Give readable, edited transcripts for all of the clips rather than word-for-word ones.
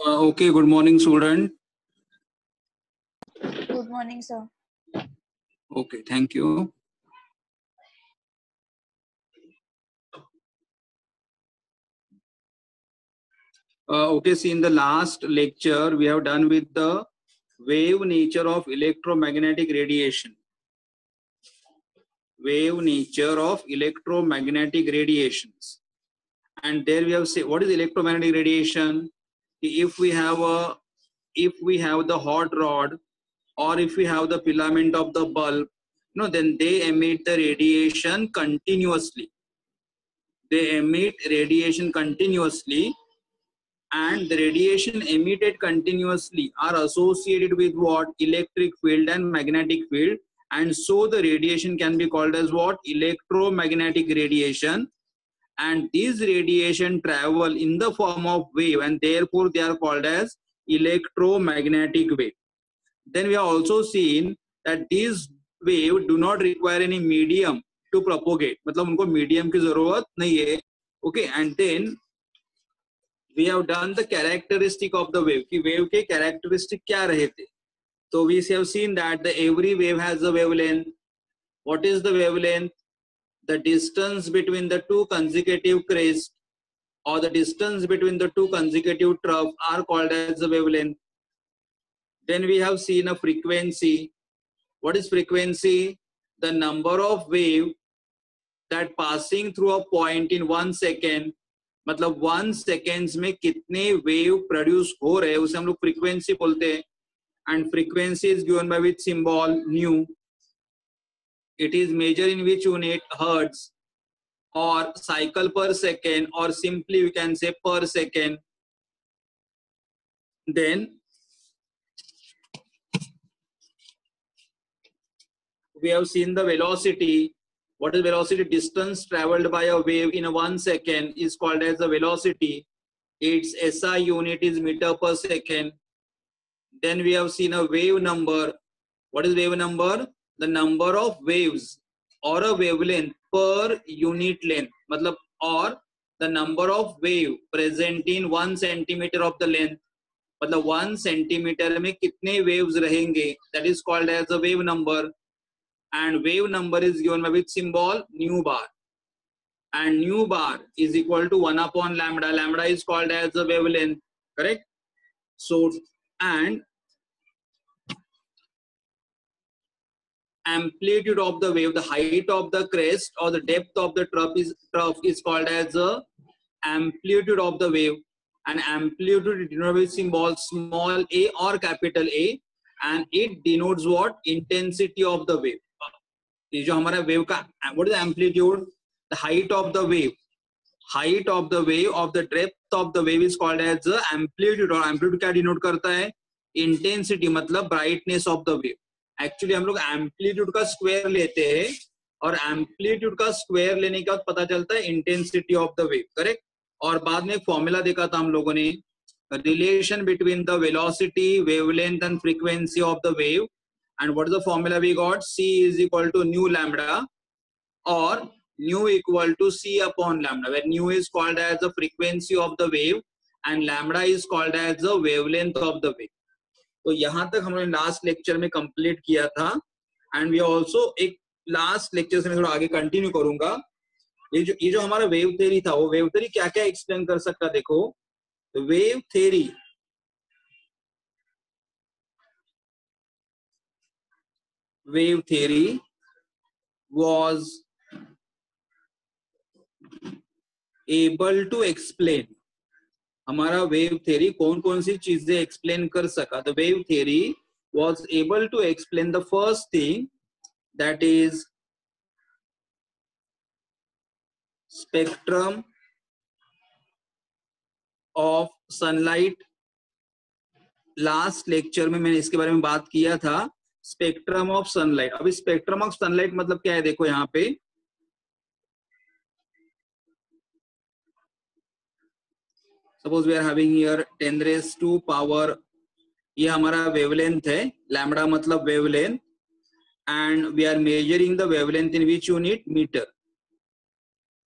Okay, good morning, student. Good morning, sir. Okay, thank you. Okay, see, in the last lecture, we have done with the wave nature of electromagnetic radiation. Wave nature of electromagnetic radiations. And there we have said, what is electromagnetic radiation? If we have the hot rod, or if we have the filament of the bulb, then they emit the radiation continuously. They emit radiation continuously, and the radiation emitted continuously are associated with what? Electric field and magnetic field, and so the radiation can be called as what? Electromagnetic radiation. And these radiation travel in the form of wave, and therefore they are called as electromagnetic wave. Then we have also seen that these wave do not require any medium to propagate, मतलब उनको medium की जरूरत नहीं है. Okay, and then we have done the characteristic of the wave. कि wave के characteristic क्या रहे थे? So we have seen that every wave has a wavelength. What is the wavelength? The distance between the two consecutive crests or the distance between the two consecutive troughs are called as the wavelength. Then we have seen a frequency. What is frequency? The number of wave that passing through a point in 1 second. मतलब 1 seconds में कितने wave produce हो रहे हैं उसे हम लोग frequency बोलते हैं. And frequency is given by which symbol? Nu. It is measured in which unit? Hertz, or cycle per second, or simply we can say per second. Then we have seen the velocity. What is velocity? Distance traveled by a wave in 1 second is called as the velocity. Its SI unit is meter per second. Then we have seen a wave number. What is wave number? The number of waves or a wavelength per unit length. मतलब or the number of wave present in 1 centimeter of the length. मतलब 1 centimeter में कितने waves रहेंगे? That is called as a wave number. And wave number is given by which symbol? Nu bar. And nu bar is equal to 1 upon lambda. Lambda is called as the wavelength. Correct? So, and amplitude of the wave, the height of the crest or the depth of the trough is called as the amplitude of the wave. And amplitude denotes with symbol small a or capital A, and it denotes what? Intensity of the wave. ये जो हमारा wave का, what is the amplitude? The height of the wave. Height of the wave of the depth of the wave is called as the amplitude. और amplitude क्या denote करता है? Intensity मतलब brightness of the wave. Actually हम लोग amplitude का square लेते हैं, और एम्पलीट्यूड का स्क्वायर लेने के बाद पता चलता है intensity of the wave. Correct? और बाद में एक फॉर्मूला देखा था हम लोगों ने, relation between the velocity, wavelength and frequency of the wave. And what is the formula we got? C is equal to nu lambda, और nu equal to C upon lambda, where nu is called as the frequency of the wave and lambda is called as the wavelength of the wave. तो यहां तक हमने last lecture में complete किया था. And we also एक last lecture से मैं थोड़ा आगे कंटिन्यू करूंगा. ये जो हमारा वेव थ्योरी था, वो वेव थ्योरी क्या क्या एक्सप्लेन कर सकता. देखो, wave theory was able to explain, हमारा वेव थ्योरी कौन कौन सी चीजें एक्सप्लेन कर सका. The wave theory was able to explain the first thing, that is spectrum of sunlight. Last lecture में मैंने इसके बारे में बात किया था, स्पेक्ट्रम ऑफ सनलाइट. अभी स्पेक्ट्रम ऑफ सनलाइट मतलब क्या है? देखो यहाँ पे suppose we are having here 10 raised to power, ये हमारा वेवलेंथ है, लैम्डा मतलब wavelength, and we are measuring the wavelength in which unit? Metre.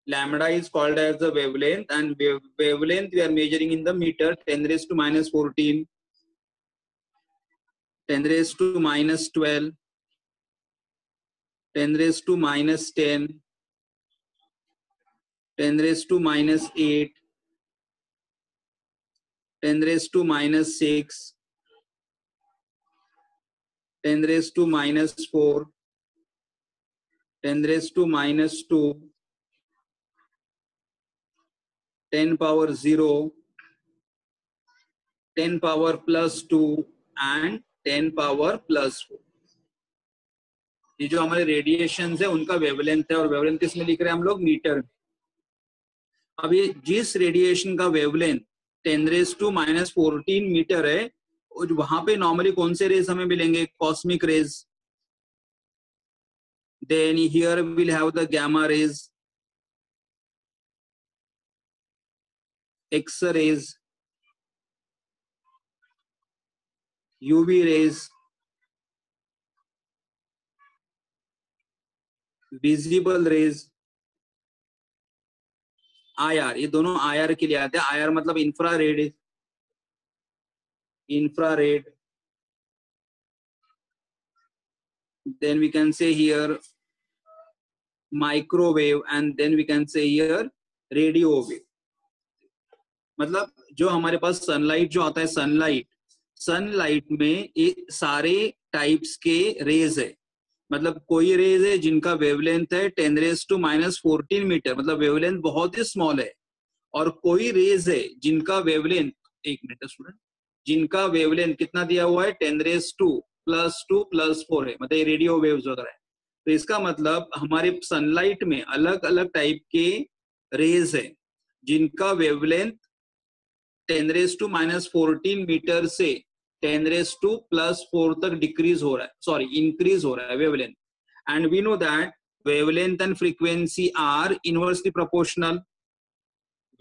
lambda is called as the wavelength, and wavelength we are measuring in the meter. 10 raised to minus 14, 10 raised to minus 12, 10 raised to minus 10, 10 raised to minus 8, 10 raised to minus 6, 10 raised to minus 4, 10 raised to minus 2, 10 power 0, 10 power plus 2 and 10 power plus 4. ये जो हमारे radiation है उनका wavelength है, और wavelength किसमें लिख रहे हैं हम लोग? मीटर में। अब ये जिस रेडिएशन का wavelength 10 raise to minus 14 metre है, वहां पे नॉर्मली कौन से रेज हमें मिलेंगे? Cosmic rays. Then here will have the gamma rays, X rays, UV rays, visible rays, IR. ये दोनों आईआर के लिए आते हैं। आईआर मतलब infrared, infrared. then we can say here microwave, and then we can say here radio wave. मतलब जो हमारे पास सनलाइट जो आता है, सनलाइट में ये सारे टाइप्स के रेज है। मतलब कोई रेज है जिनका वेवलेंथ है 10 रेज टू माइनस 14 मीटर, मतलब वेवलेंथ बहुत ही स्मॉल है। और कोई रेज है जिनका वेवलेंथ, एक मिनट स्टूडेंट, जिनका वेवलेंथ कितना दिया हुआ है? 10 रेज टू प्लस 2 प्लस 4 है, मतलब ये रेडियो वेव्स वगैरह है। तो इसका मतलब हमारे सनलाइट में अलग अलग टाइप के रेज है जिनका wavelength 10 raise to minus 14 metre से 10 रेज टू प्लस 4 तक डिक्रीज हो रहा है, सॉरी इंक्रीज हो रहा है wavelength. And we know that wavelength and frequency are inversely proportional.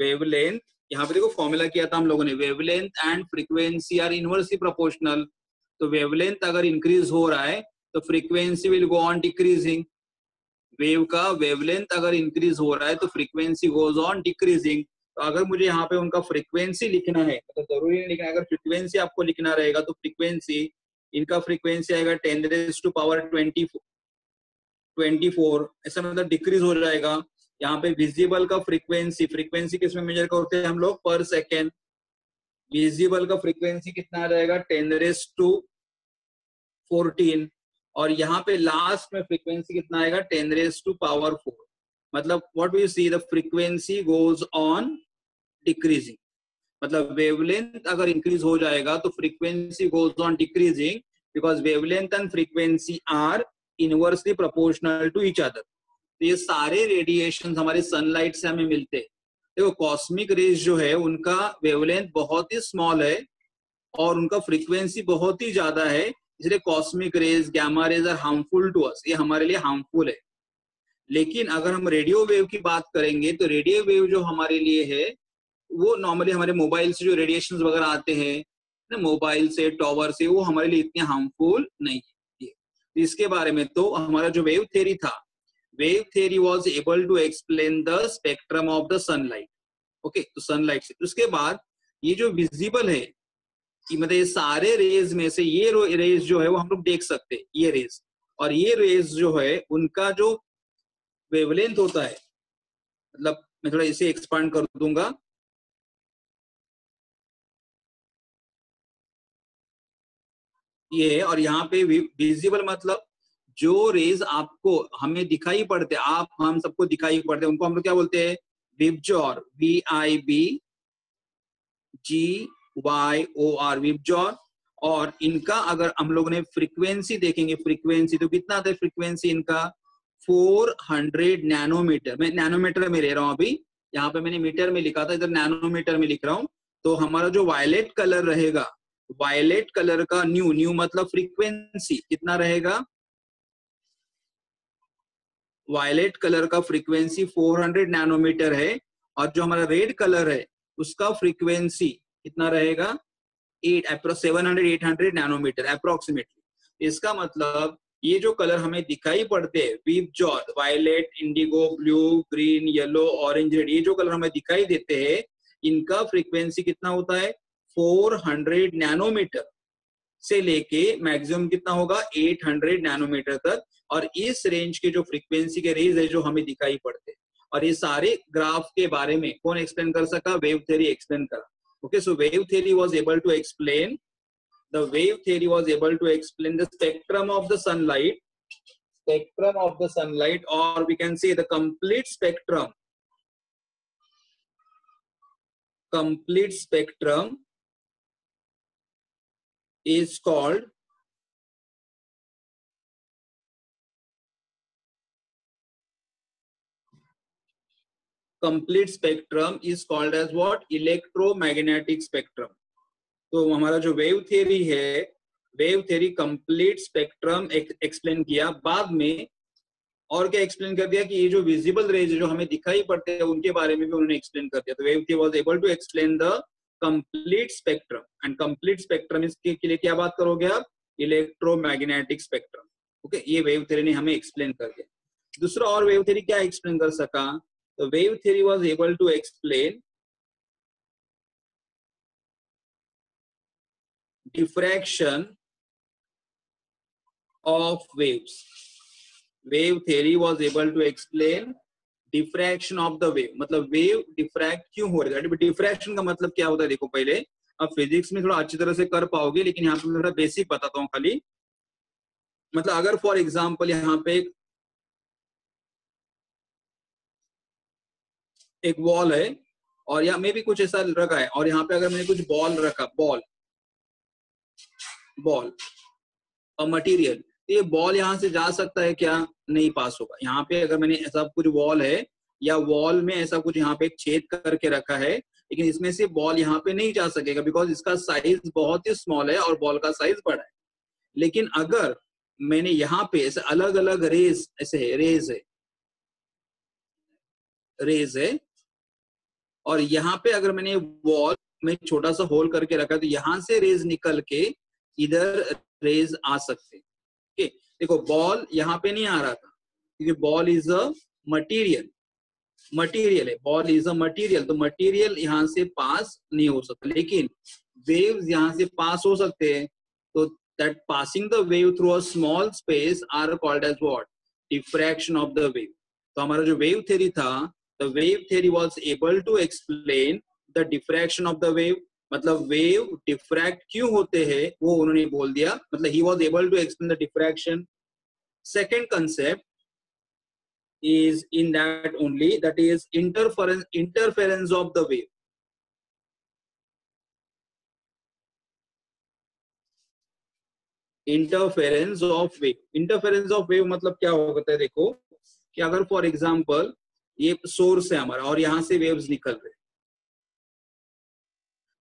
Wavelength, यहाँ पे देखो फॉर्मूला किया था हम लोगों ने, wavelength and frequency are inversely proportional. तो वेवलेंथ अगर इंक्रीज हो रहा है तो frequency will go on decreasing. Wave का वेवलेंथ अगर इंक्रीज हो रहा है तो फ्रीक्वेंसी गोज ऑन डिक्रीजिंग। तो अगर मुझे यहाँ पे उनका फ्रीक्वेंसी लिखना है तो जरूरी नहीं लिखना, अगर फ्रीक्वेंसी आपको लिखना रहेगा तो फ्रीक्वेंसी, इनका फ्रीक्वेंसी आएगा 10 रेज टू पावर 24, ऐसा मतलब डिक्रीज हो जाएगा। यहाँ पे विजिबल का फ्रीक्वेंसी किसमें मेजर करते हैं हम लोग? पर सेकेंड। विजिबल का फ्रीक्वेंसी कितना आ जाएगा? 10 रेज टू 14, और यहाँ पे लास्ट में फ्रीक्वेंसी कितना आएगा? 10 रेज टू पावर 4। मतलब what we see, the frequency goes on decreasing. मतलब वेवलेंथ अगर इंक्रीज हो जाएगा तो frequency goes on decreasing, because wavelength and frequency are inversely proportional to each other. तो ये सारे रेडिएशन हमारे सनलाइट से हमें मिलते हैं। देखो कॉस्मिक रेज जो है उनका वेवलेंथ बहुत ही स्मॉल है और उनका फ्रीक्वेंसी बहुत ही ज्यादा है, इसलिए cosmic rays, gamma rays are harmful to us, ये हमारे लिए हार्मफुल है। लेकिन अगर हम रेडियो वेव की बात करेंगे तो रेडियो वेव जो हमारे लिए है वो नॉर्मली हमारे मोबाइल से जो रेडिएशन वगैरह आते हैं ना, मोबाइल से, टॉवर से, वो हमारे लिए इतने हार्मफुल नहीं है। इसके बारे में तो हमारा जो वेव थ्योरी था, wave theory was able to explain the spectrum of the sunlight. Okay, तो सनलाइट से उसके बाद ये जो विजिबल है कि मतलब ये सारे रेज में से ये रेज जो है वो हम लोग देख सकते हैं, ये रेज, और ये रेज जो है उनका जो वेवलेंथ होता है, मतलब मैं थोड़ा इसे एक्सपांड कर दूंगा, ये है। और यहाँ पे विजिबल मतलब जो रेज आपको, हमें दिखाई पड़ते, आप हम सबको दिखाई पड़ते, उनको हम लोग क्या बोलते हैं? विबजॉर, VIBGYOR, विबजॉर। और इनका अगर हम लोग ने फ्रीक्वेंसी देखेंगे, फ्रीक्वेंसी तो कितना आता है फ्रीक्वेंसी इनका? 400 नैनोमीटर। मैं नैनोमीटर में ले रहा हूं अभी, यहाँ पे मैंने मीटर में लिखा था, इधर नैनोमीटर में लिख रहा हूं। तो हमारा जो वायलेट कलर रहेगा, वायलेट कलर का न्यू मतलब फ्रीक्वेंसी कितना रहेगा? वायलेट कलर का फ्रीक्वेंसी 400 नैनोमीटर है, और जो हमारा रेड कलर है उसका फ्रीक्वेंसी कितना रहेगा? 700-800 नैनोमीटर अप्रोक्सीमेटली। इसका मतलब ये जो कलर हमें दिखाई पड़ते हैं वीव जॉट, violet, indigo, blue, green, yellow, orange, red, ये जो कलर हमें दिखाई देते हैं इनका फ्रीक्वेंसी कितना होता है 400 नैनोमीटर से लेके मैक्सिमम कितना होगा 800 नैनोमीटर तक। और इस रेंज के जो फ्रीक्वेंसी के रेज है जो हमें दिखाई पड़ते हैं, और ये सारे ग्राफ के बारे में कौन एक्सप्लेन कर सका, वेव थ्योरी एक्सप्लेन करा। Okay, so wave theory was able to explain the wave theory was able to explain the spectrum of the sunlight, or we can say the complete spectrum is called as what? Electromagnetic spectrum. तो हमारा जो wave theory है, wave theory complete spectrum explain किया। बाद में और क्या explain कर दिया कि ये जो विजिबल रेज जो हमें दिखाई पड़ते हैं उनके बारे में भी उन्होंने एक्सप्लेन कर दिया। तो wave theory was able to explain the complete spectrum, and complete spectrum इसके लिए क्या बात करोगे आप, इलेक्ट्रोमैग्नेटिक स्पेक्ट्रम। ओके, ये वेव थियरी ने हमें एक्सप्लेन कर दिया। दूसरा और वेव थियरी क्या एक्सप्लेन कर सका, तो wave theory was able to explain diffraction of waves. Wave theory was able to explain diffraction of the wave. मतलब वेव डिफ्रैक्ट क्यों हो रहा है। डिफ्रैक्शन का मतलब क्या होता है देखो, पहले अब फिजिक्स में थोड़ा अच्छी तरह से कर पाओगे, लेकिन यहाँ पे थोड़ा बेसिक बताता हूँ खाली। मतलब अगर फॉर एग्जांपल यहाँ पे एक वॉल है और यहाँ में भी कुछ ऐसा रखा है, और यहाँ पे अगर मैंने कुछ बॉल रखा, बॉल और मटेरियल, ये बॉल यहाँ से जा सकता है क्या, नहीं पास होगा। यहाँ पे अगर मैंने ऐसा कुछ वॉल है या वॉल में ऐसा कुछ यहाँ पे एक छेद करके रखा है, लेकिन इसमें से बॉल यहाँ पे नहीं जा सकेगा बिकॉज इसका साइज बहुत ही स्मॉल है और बॉल का साइज बड़ा है। लेकिन अगर मैंने यहाँ पे ऐसे अलग अलग रेज, ऐसे रेज है और यहाँ पे अगर मैंने वॉल में छोटा सा होल करके रखा है, तो यहाँ से रेज निकल के इधर रेज आ सकते हैं। ओके, देखो बॉल यहाँ पे नहीं आ रहा था क्योंकि बॉल इज अ मटीरियल है, बॉल इज अ मटीरियल, तो मटीरियल यहाँ से पास नहीं हो सकता, लेकिन वेव्स यहाँ से पास हो सकते हैं। तो that passing the wave through a small space are called as what, diffraction of the wave. तो हमारा जो वेव थ्योरी था, the wave theory was able to explain the diffraction of the wave. मतलब वेव डिफ्रैक्ट क्यों होते हैं वो उन्होंने बोल दिया, मतलब he was able to explain the diffraction. Second concept is in that only, that is interference of the wave. Interference of wave, interference of wave मतलब क्या होता है, देखो कि अगर फॉर एग्जांपल ये सोर्स है हमारा और यहां से वेव्स निकल रहे,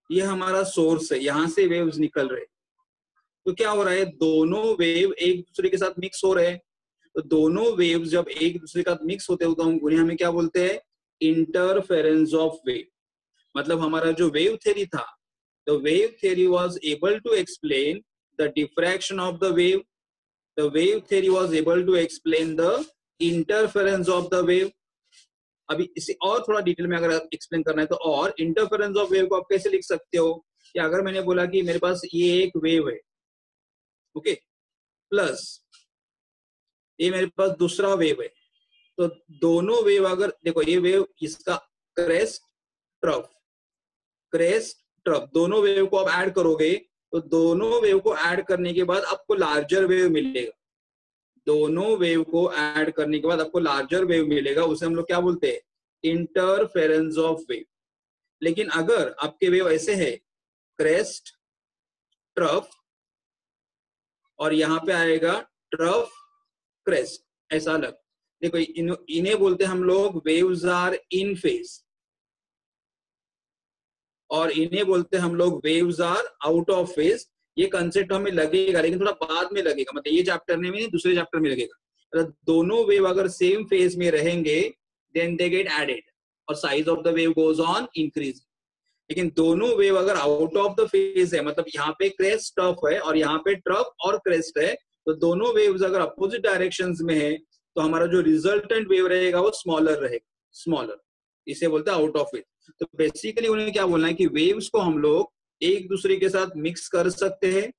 ये हमारा सोर्स है, यहां से वेव्स निकल रहे, तो क्या हो रहा है, दोनों वेव एक दूसरे के साथ मिक्स हो रहे हैं। तो दोनों वेव्स जब एक दूसरे के साथ मिक्स होते हैं तो हम उन्हें हमें क्या बोलते हैं, इंटरफेरेंस ऑफ वेव। मतलब हमारा जो वेव थ्योरी था, the wave theory was able to explain the diffraction of the wave, the wave theory was able to explain the interference of the wave. अभी इसे और थोड़ा डिटेल में अगर एक्सप्लेन करना है तो, और इंटरफेरेंस ऑफ वेव को आप कैसे लिख सकते हो कि अगर मैंने बोला कि मेरे पास ये एक वेव है, ओके, प्लस ये मेरे पास दूसरा वेव है, तो दोनों वेव अगर देखो, ये वेव इसका क्रेस्ट ट्रफ दोनों वेव को आप ऐड करोगे तो दोनों वेव को ऐड करने के बाद आपको लार्जर वेव मिलेगा। दोनों वेव को ऐड करने के बाद आपको लार्जर वेव मिलेगा, उसे हम लोग क्या बोलते हैं, इंटरफेरेंस ऑफ वेव। लेकिन अगर आपके वेव ऐसे है, क्रेस्ट ट्रफ और यहाँ पे आएगा ट्रफ क्रेस्ट, ऐसा अलग, देखो इन्हें बोलते हैं हम लोग वेव्स आर इन फेज, और इन्हें बोलते हैं हम लोग waves are out of phase. ये कंसेप्ट हमें लगेगा लेकिन थोड़ा बाद में लगेगा, मतलब ये चैप्टर में नहीं, दूसरे चैप्टर में लगेगा। मतलब दोनों वेव अगर सेम फेज में रहेंगे देन दे गेट एडेड और size of the wave goes on increase. लेकिन दोनों वेव अगर आउट ऑफ द फेज है, मतलब यहाँ पे क्रेस्ट ट्रफ है और यहाँ पे ट्रफ और क्रेस्ट है, तो दोनों वेव्स अगर अपोजिट डायरेक्शंस में है तो हमारा जो रिजल्टेंट वेव रहेगा वो स्मॉलर रहेगा, स्मॉलर, इसे बोलते हैं आउट ऑफ फेज। तो बेसिकली उन्हें क्या बोलना है कि वेव्स को हम लोग एक दूसरे के साथ मिक्स कर सकते हैं,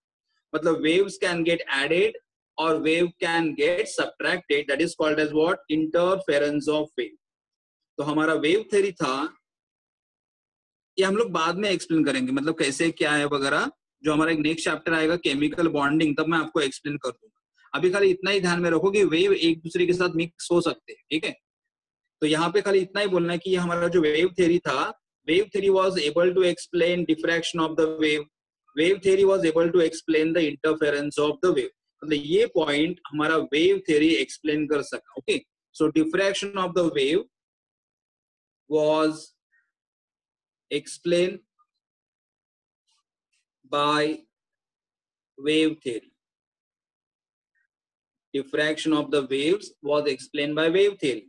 मतलब वेव्स कैन गेट एडेड और wave can get subtracted, that is called as what, interference of wave. तो हमारा वेव थ्योरी था, ये हम लोग बाद में एक्सप्लेन करेंगे, मतलब कैसे क्या है वगैरह, जो हमारा एक नेक्स्ट चैप्टर आएगा केमिकल बॉन्डिंग, तब मैं आपको एक्सप्लेन कर दूंगा। अभी खाली इतना ही ध्यान में रखो कि वेव एक दूसरे के साथ मिक्स हो सकते हैं, ठीक है। तो यहाँ पे खाली इतना ही बोलना है कि हमारा जो वेव थ्योरी था, wave theory was able to explain diffraction of the wave, wave theory was able to explain the interference of the wave, मतलब ये पॉइंट हमारा वेव थ्योरी एक्सप्लेन कर सका। Okay, so diffraction of the wave was explained by wave theory. Diffraction of the waves was explained by wave theory.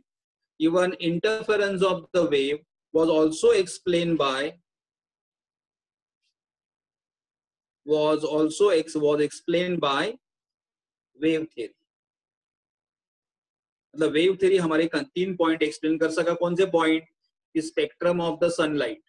Even interference of the wave was also explained by was explained by wave theory. मतलब wave theory हमारे 3 point explain कर सका। कौन से point? Spectrum of the sunlight,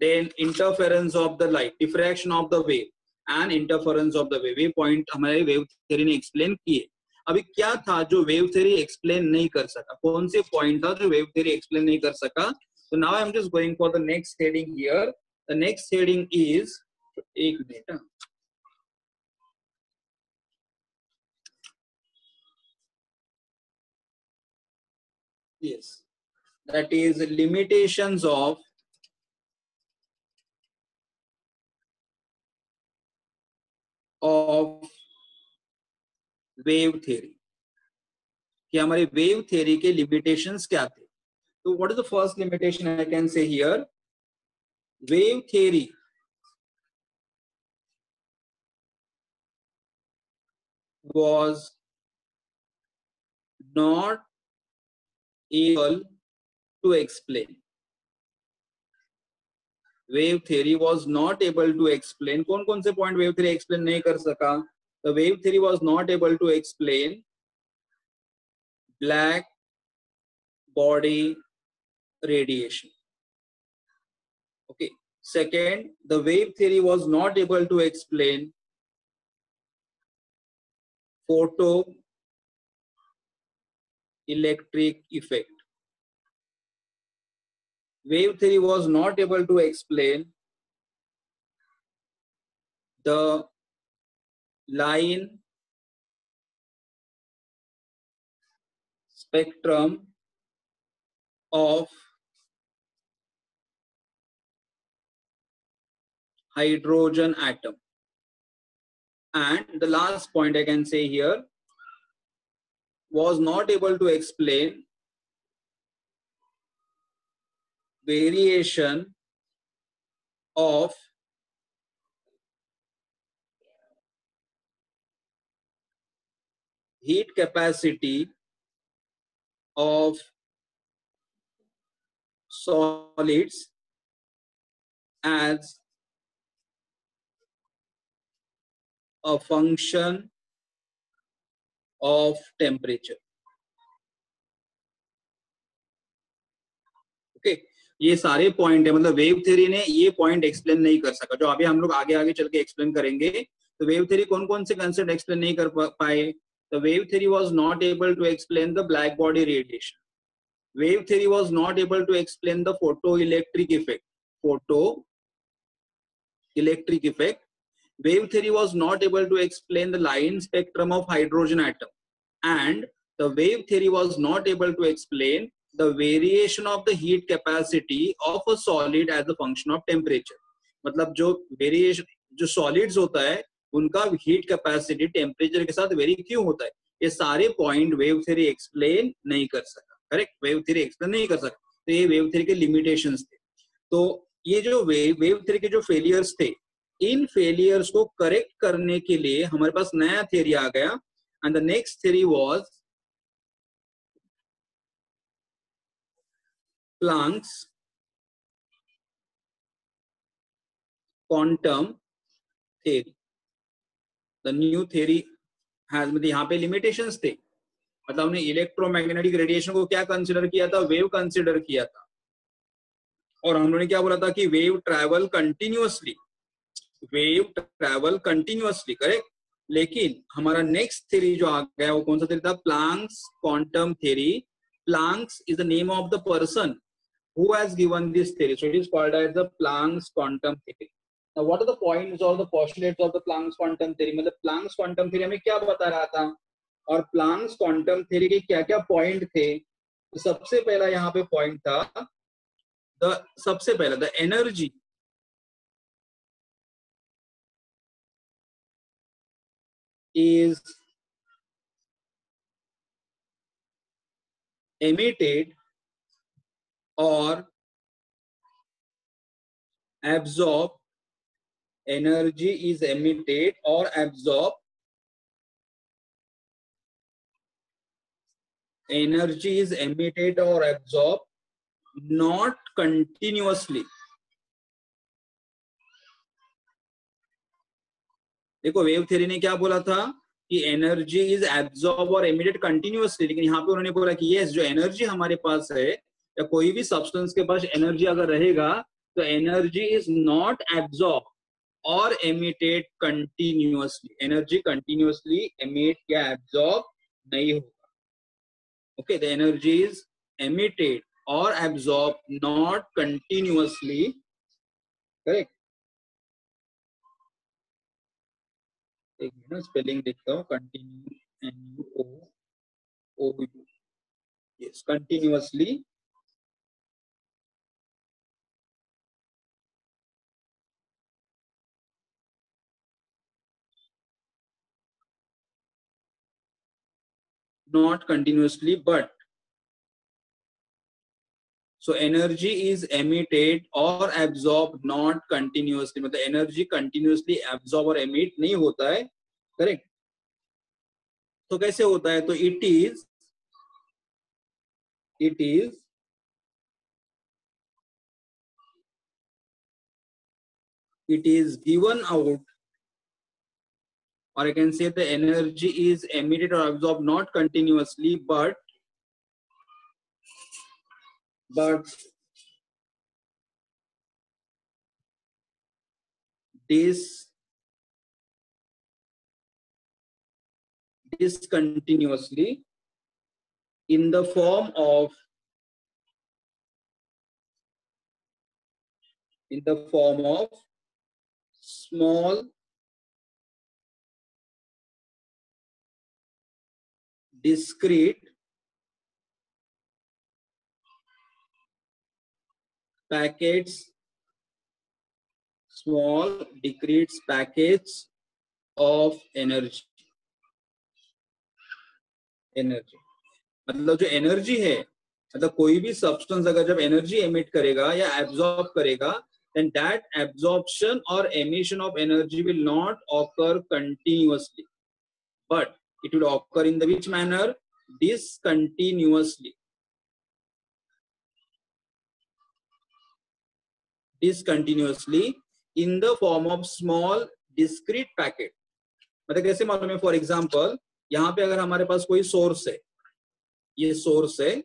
then interference of the light, diffraction of the wave and interference of the wave, ये point हमारे wave theory ने explain किए। अभी क्या था जो वेव थ्योरी एक्सप्लेन नहीं कर सका? कौन से पॉइंट था जो वेव थ्योरी एक्सप्लेन नहीं कर सका? So now I am just going for the next heading here. The next heading is, एक minute, yes, that is limitations of wave theory, कि हमारे वेव थ्योरी के लिमिटेशंस क्या थे। तो what is the first limitation I can say here? Wave theory was not able to explain. Wave theory was not able to explain. कौन कौन से point wave theory explain नहीं कर सका? The wave theory was not able to explain black body radiation. Okay. Second, the wave theory was not able to explain photoelectric effect. Wave theory was not able to explain the line spectrum of hydrogen atom. And the last point I can say here, was not able to explain variation of heat capacity of solids as a function of temperature. Okay, ये सारे point है, मतलब wave theory ने ये point explain नहीं कर सका, जो अभी हम लोग आगे आगे चल के एक्सप्लेन करेंगे। तो वेव थ्योरी कौन कौन से कंसेप्ट एक्सप्लेन नहीं कर पाए? The wave theory was not able to explain the black body radiation, wave theory was not able to explain the photoelectric effect, wave theory was not able to explain the line spectrum of hydrogen atom, and the wave theory was not able to explain the variation of the heat capacity of a solid as a function of temperature. मतलब जो variation, जो solids होता है उनका heat capacity temperature के साथ very क्यों होता है, ये सारे पॉइंट वेव थ्योरी एक्सप्लेन नहीं कर सका। करेक्ट, वेव थ्योरी एक्सप्लेन नहीं कर सकता, तो ये वेव थ्योरी के लिमिटेशंस थे। तो ये जो वेव थ्योरी के जो फेलियर्स थे, इन फेलियर्स को करेक्ट करने के लिए हमारे पास नया थ्योरी आ गया, and the next theory was Planck's quantum theory. The new theory हाँ, मतलब यहाँ पे लिमिटेशंस थे, मतलब हमने इलेक्ट्रोमैग्नेटिक रेडिएशन को क्या कंसिडर किया था, वेव कंसिडर किया था, और हम लोगों ने क्या बोला था कि wave travel continuously, wave travel continuously, correct. लेकिन हमारा नेक्स्ट थ्योरी जो आ गया वो कौन सा थ्योरी था, Planck's quantum theory. Planck's is the name of the person who has given this theory, so it is called as the Planck's quantum theory. Now what are the points or the postulates of the Planck's quantum theory, मतलब Planck's quantum theory हमें क्या बता रहा था और Planck's quantum theory के क्या क्या पॉइंट थे। तो सबसे पहला यहाँ पे पॉइंट था, सबसे पहला the energy is emitted or absorbed, energy is emitted or absorbed, energy is emitted or absorbed not continuously। देखो वेव थ्योरी ने क्या बोला था कि एनर्जी इज एब्जॉर्ब और एमिटेड कंटिन्यूअसली, लेकिन यहाँ पे उन्होंने बोला कि यस जो एनर्जी हमारे पास है या कोई भी सब्सटेंस के पास एनर्जी अगर रहेगा तो एनर्जी इज नॉट एब्जॉर्ब और emitted continuously, energy continuously emit या एब्जॉर्ब नहीं होगा। Okay, the energy is emitted और एब्जॉर्ब नॉट कंटिन्यूअसली, करेक्ट। एक मिनट स्पेलिंग देखता हूँ, continue NUO, yes, continuously not continuously but, so energy is emitted or absorbed not continuously, मतलब energy continuously absorb और emit नहीं होता है, करेक्ट। तो कैसे होता है, तो it is given out, or I can say the energy is emitted or absorbed not continuously but discontinuously in the form of small discrete packets, small discrete packets of energy। मतलब जो energy है, मतलब कोई भी substance अगर जब energy emit करेगा या एब्जॉर्ब करेगा, then that absorption or emission of energy will not occur continuously, but it will occur in the which manner, discontinuously in the form of small discrete packet। मतलब कैसे मालूम है, for example यहाँ पे अगर हमारे पास कोई सोर्स है, ये सोर्स है,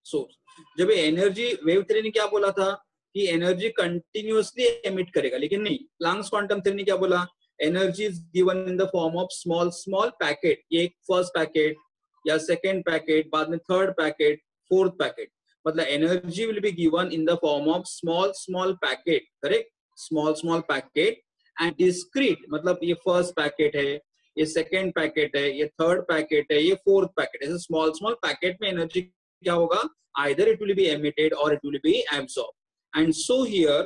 सोर्स, जब एनर्जी, वेव थ्योरी ने क्या बोला था कि एनर्जी कंटिन्यूअसली एमिट करेगा, लेकिन नहीं, प्लैंक्स क्वांटम थ्योरी ने क्या बोला, energy is given in the form of small packet, ये फर्स्ट पैकेट या सेकेंड पैकेट, बाद में थर्ड पैकेट, फोर्थ पैकेट, मतलब energy will be given in the form of small packet, correct, small packet and discrete, मतलब ये first packet है, ये second packet है, ये थर्ड पैकेट है, ये फोर्थ पैकेट, ऐसे स्मॉल पैकेट में एनर्जी क्या होगा, either it will be emitted or it will be absorbed। And so here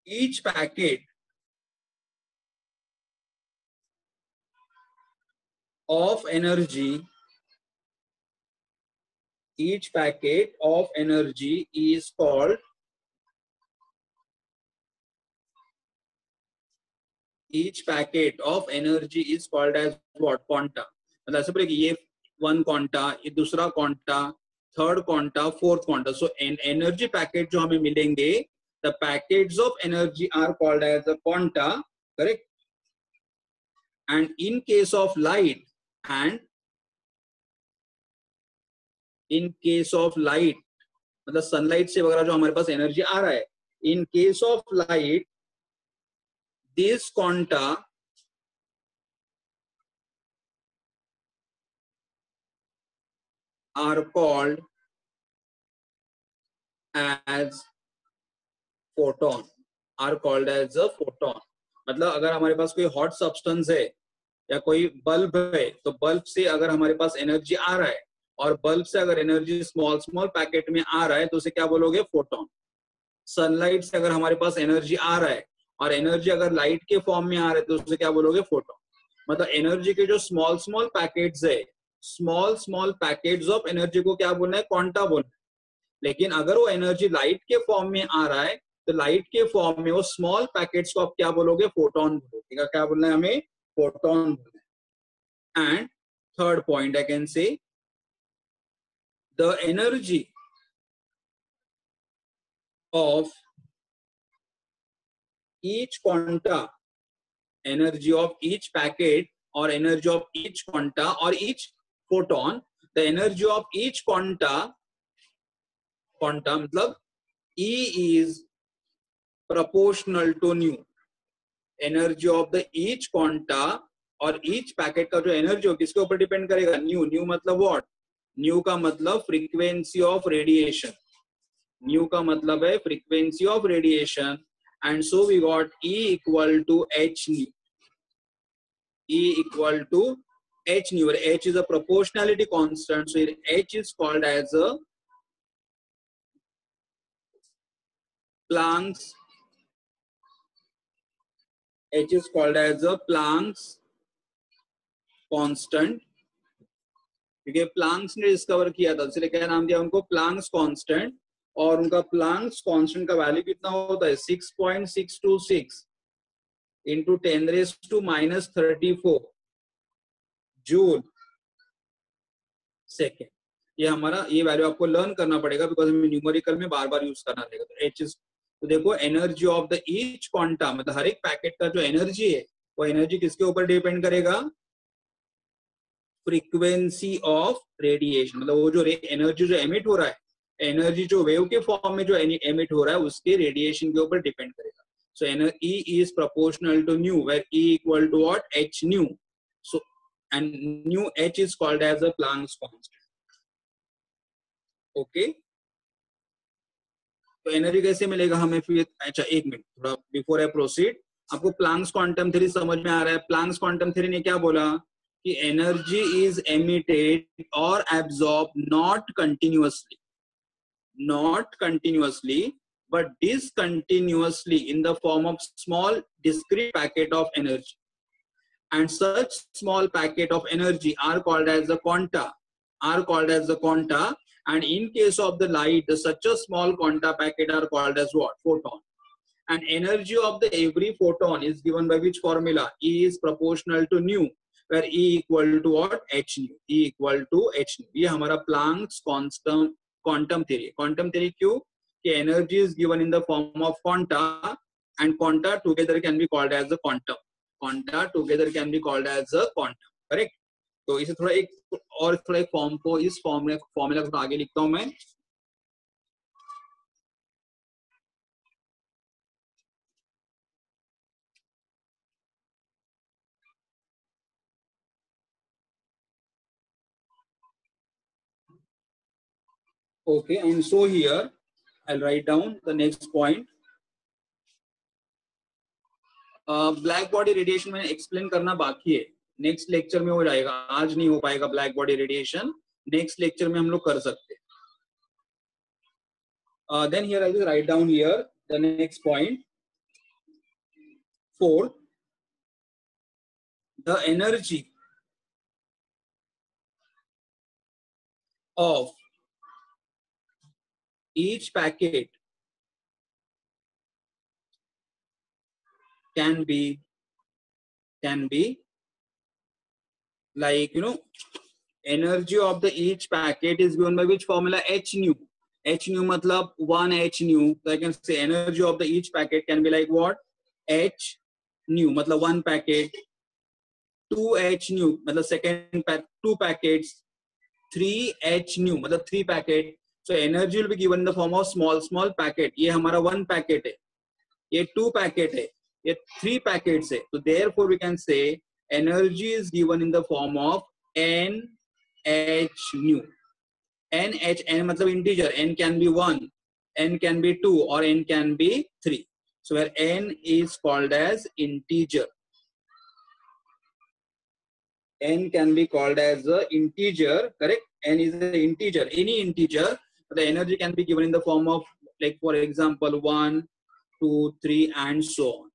each packet of energy is called as what, quanta। मतलब ऐसे बोले कि ये वन क्वांटा, ये दूसरा quanta, third quanta, fourth quanta, so energy packet जो हमें मिलेंगे the packets of energy are called as the quanta, correct? And in case of light, and in case of light, मतलब सनलाइट से वगैरह जो हमारे पास एनर्जी आ रहा है, in case of light, this quanta are called as photon, are called as a photon. मतलब अगर हमारे पास कोई हॉट सब्सटेंस है या कोई बल्ब है, तो बल्ब से अगर हमारे पास एनर्जी आ रहा है और बल्ब से अगर एनर्जी स्मॉल स्मॉल पैकेट में आ रहा है तो उसे क्या बोलोगे? फोटोन. सनलाइट से अगर हमारे पास एनर्जी आ रहा है और एनर्जी अगर लाइट के फॉर्म में आ रहा है तो उसे क्या बोलोगे? फोटोन. मतलब एनर्जी के जो स्मॉल स्मॉल पैकेट्स है, small small packets of energy को क्या बोलना है? क्वांटा बोलना है. लेकिन अगर वो एनर्जी लाइट के फॉर्म में आ रहा है तो लाइट के फॉर्म में वो स्मॉल पैकेट्स को आप क्या बोलोगे? फोटोन बोलोगे. क्या बोलना है हमें? फोटोन बोलना है. And third point I can say the energy of each quanta, energy of each packet or energy of each quanta or each photon, the energy of each quanta मतलब E is proportional to nu. Energy of the each quanta और each packet का जो energy हो किसके ऊपर depend करेगा? Nu. Nu मतलब what? Nu का मतलब फ्रीक्वेंसी ऑफ रेडिएशन. न्यू का मतलब है frequency of radiation. And so we got E equal to H nu. E equal to H nu. H is a proportionality constant, so H is called as a Planck's. H is called as a Planck's constant. क्योंकि Planck's ने discover किया था, इसलिए क्या नाम दिया उनको? Planck's constant. और उनका प्लांक्स कांस्टेंट का वैल्यू कितना होता है? 6.626 इंटू 10⁻⁻34 जूल सेकेंड. ये हमारा ये वैल्यू आपको लर्न करना पड़ेगा बिकॉज हमें न्यूमेरिकल में बार बार यूज करना पड़ेगा. तो एच इज, तो देखो energy of the each quanta मतलब हर एक पैकेट का जो एनर्जी है वो एनर्जी किसके ऊपर डिपेंड करेगा? Frequency of radiation. मतलब वो जो एनर्जी जो एमिट हो रहा है, एनर्जी जो वेव के फॉर्म में जो एमिट हो रहा है उसके रेडिएशन के ऊपर डिपेंड करेगा. सो E is proportional to nu, where E equal to what? H nu. So and nu H is called as a Planck's constant. Okay. तो एनर्जी कैसे मिलेगा हमें फिर? अच्छा एक मिनट, थोड़ा बिफोर आई प्रोसीड, आपको प्लांक्स क्वांटम थ्योरी समझ में आ रहा है? प्लांक्स क्वांटम थ्योरी ने क्या बोला कि एनर्जी इज एमिटेड और absorb not continuously but discontinuously in the form of small discrete packet of energy, and such small packet of energy are called as the quanta, and in case of the light such a small quanta packet are called as what? Photon. And energy of the every photon is given by which formula? E is proportional to nu, where E equal to what? H nu. E equal to H nu. ये हमारा Planck's constant quantum theory. Quantum theory क्यों? कि energy is given in the form of quanta, and quanta together can be called as a quantum. Quanta together can be called as a quantum. Correct? तो इसे थोड़ा एक और थोड़ा एक form को इस फॉर्मूला को आगे लिखता हूं मैं. Okay, and so here I'll write down the next point. Black body radiation मैंने एक्सप्लेन करना बाकी है, नेक्स्ट लेक्चर में हो जाएगा. आज नहीं हो पाएगा black body radiation, next lecture में हम लोग कर सकते हैं. Then here I will write down here the next point. 4, the energy of each packet can be like, you know, energy of the each packet is given by which formula? H nu. h nu मतलब 1 h nu, so I can say energy of the each packet can be like what, h nu मतलब 1 packet, 2 h nu मतलब second pack 2 packets, 3 h nu मतलब 3 packet. So energy will be given in the form of small packet. ये हमारा 1 packet है, ये 2 packet है, ये 3 packets है. So therefore we can say energy is given in the form of n h nu. n h n मतलब integer, n can be 1, n can be 2 or n can be 3. So where n is called as integer. N can be called as a integer, correct? N is an integer, any integer. The energy can be given in the form of, like for example, 1, 2, 3 and so on.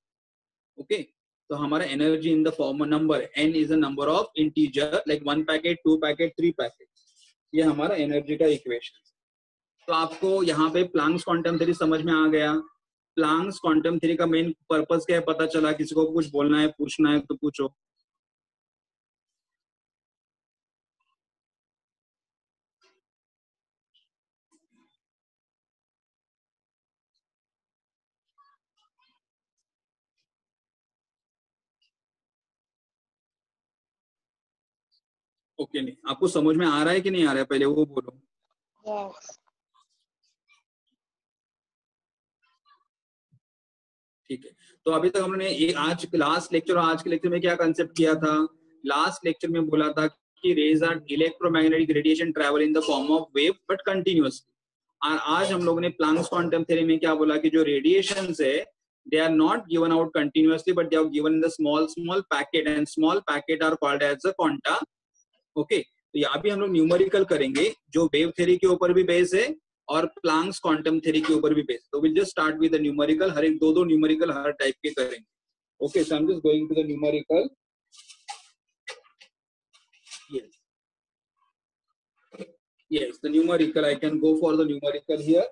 Okay, so हमारा energy in the form of number, n is a number of integer like 1 packet, 2 packet, 3 packet. ये हमारा energy का equation. तो आपको यहाँ पे Planck's quantum theory समझ में आ गया. प्लांक्स क्वांटम थ्योरी का मेन पर्पस क्या है पता चला? किसी को कुछ बोलना है, पूछना है तो पूछो. ओके नहीं, आपको समझ में आ रहा है कि नहीं आ रहा है, पहले वो बोलो. Yes. ठीक है, तो अभी तक हमने आज लास्ट लेक्चर और आज के लेक्चर में क्या कंसेप्ट किया था? लास्ट लेक्चर में बोला था कि rays are electromagnetic radiation travel in the form of wave but continuously. और आज हम लोगों ने प्लांक्स क्वांटम थ्योरी में क्या बोला कि जो रेडिएशंस है they are not given out continuously but they are given in the small packet and small packet are called as a quanta. Okay, तो यहाँ भी हम लोग न्यूमेरिकल करेंगे जो वेव थ्योरी के ऊपर भी बेस है और प्लांक्स क्वांटम थ्योरी के ऊपर भी बेस. तो will just start with the numerical. हर एक दो न्यूमेरिकल हर टाइप के करेंगे. Okay, so I am just going to the numerical. yes the numerical, I can go for the numerical here.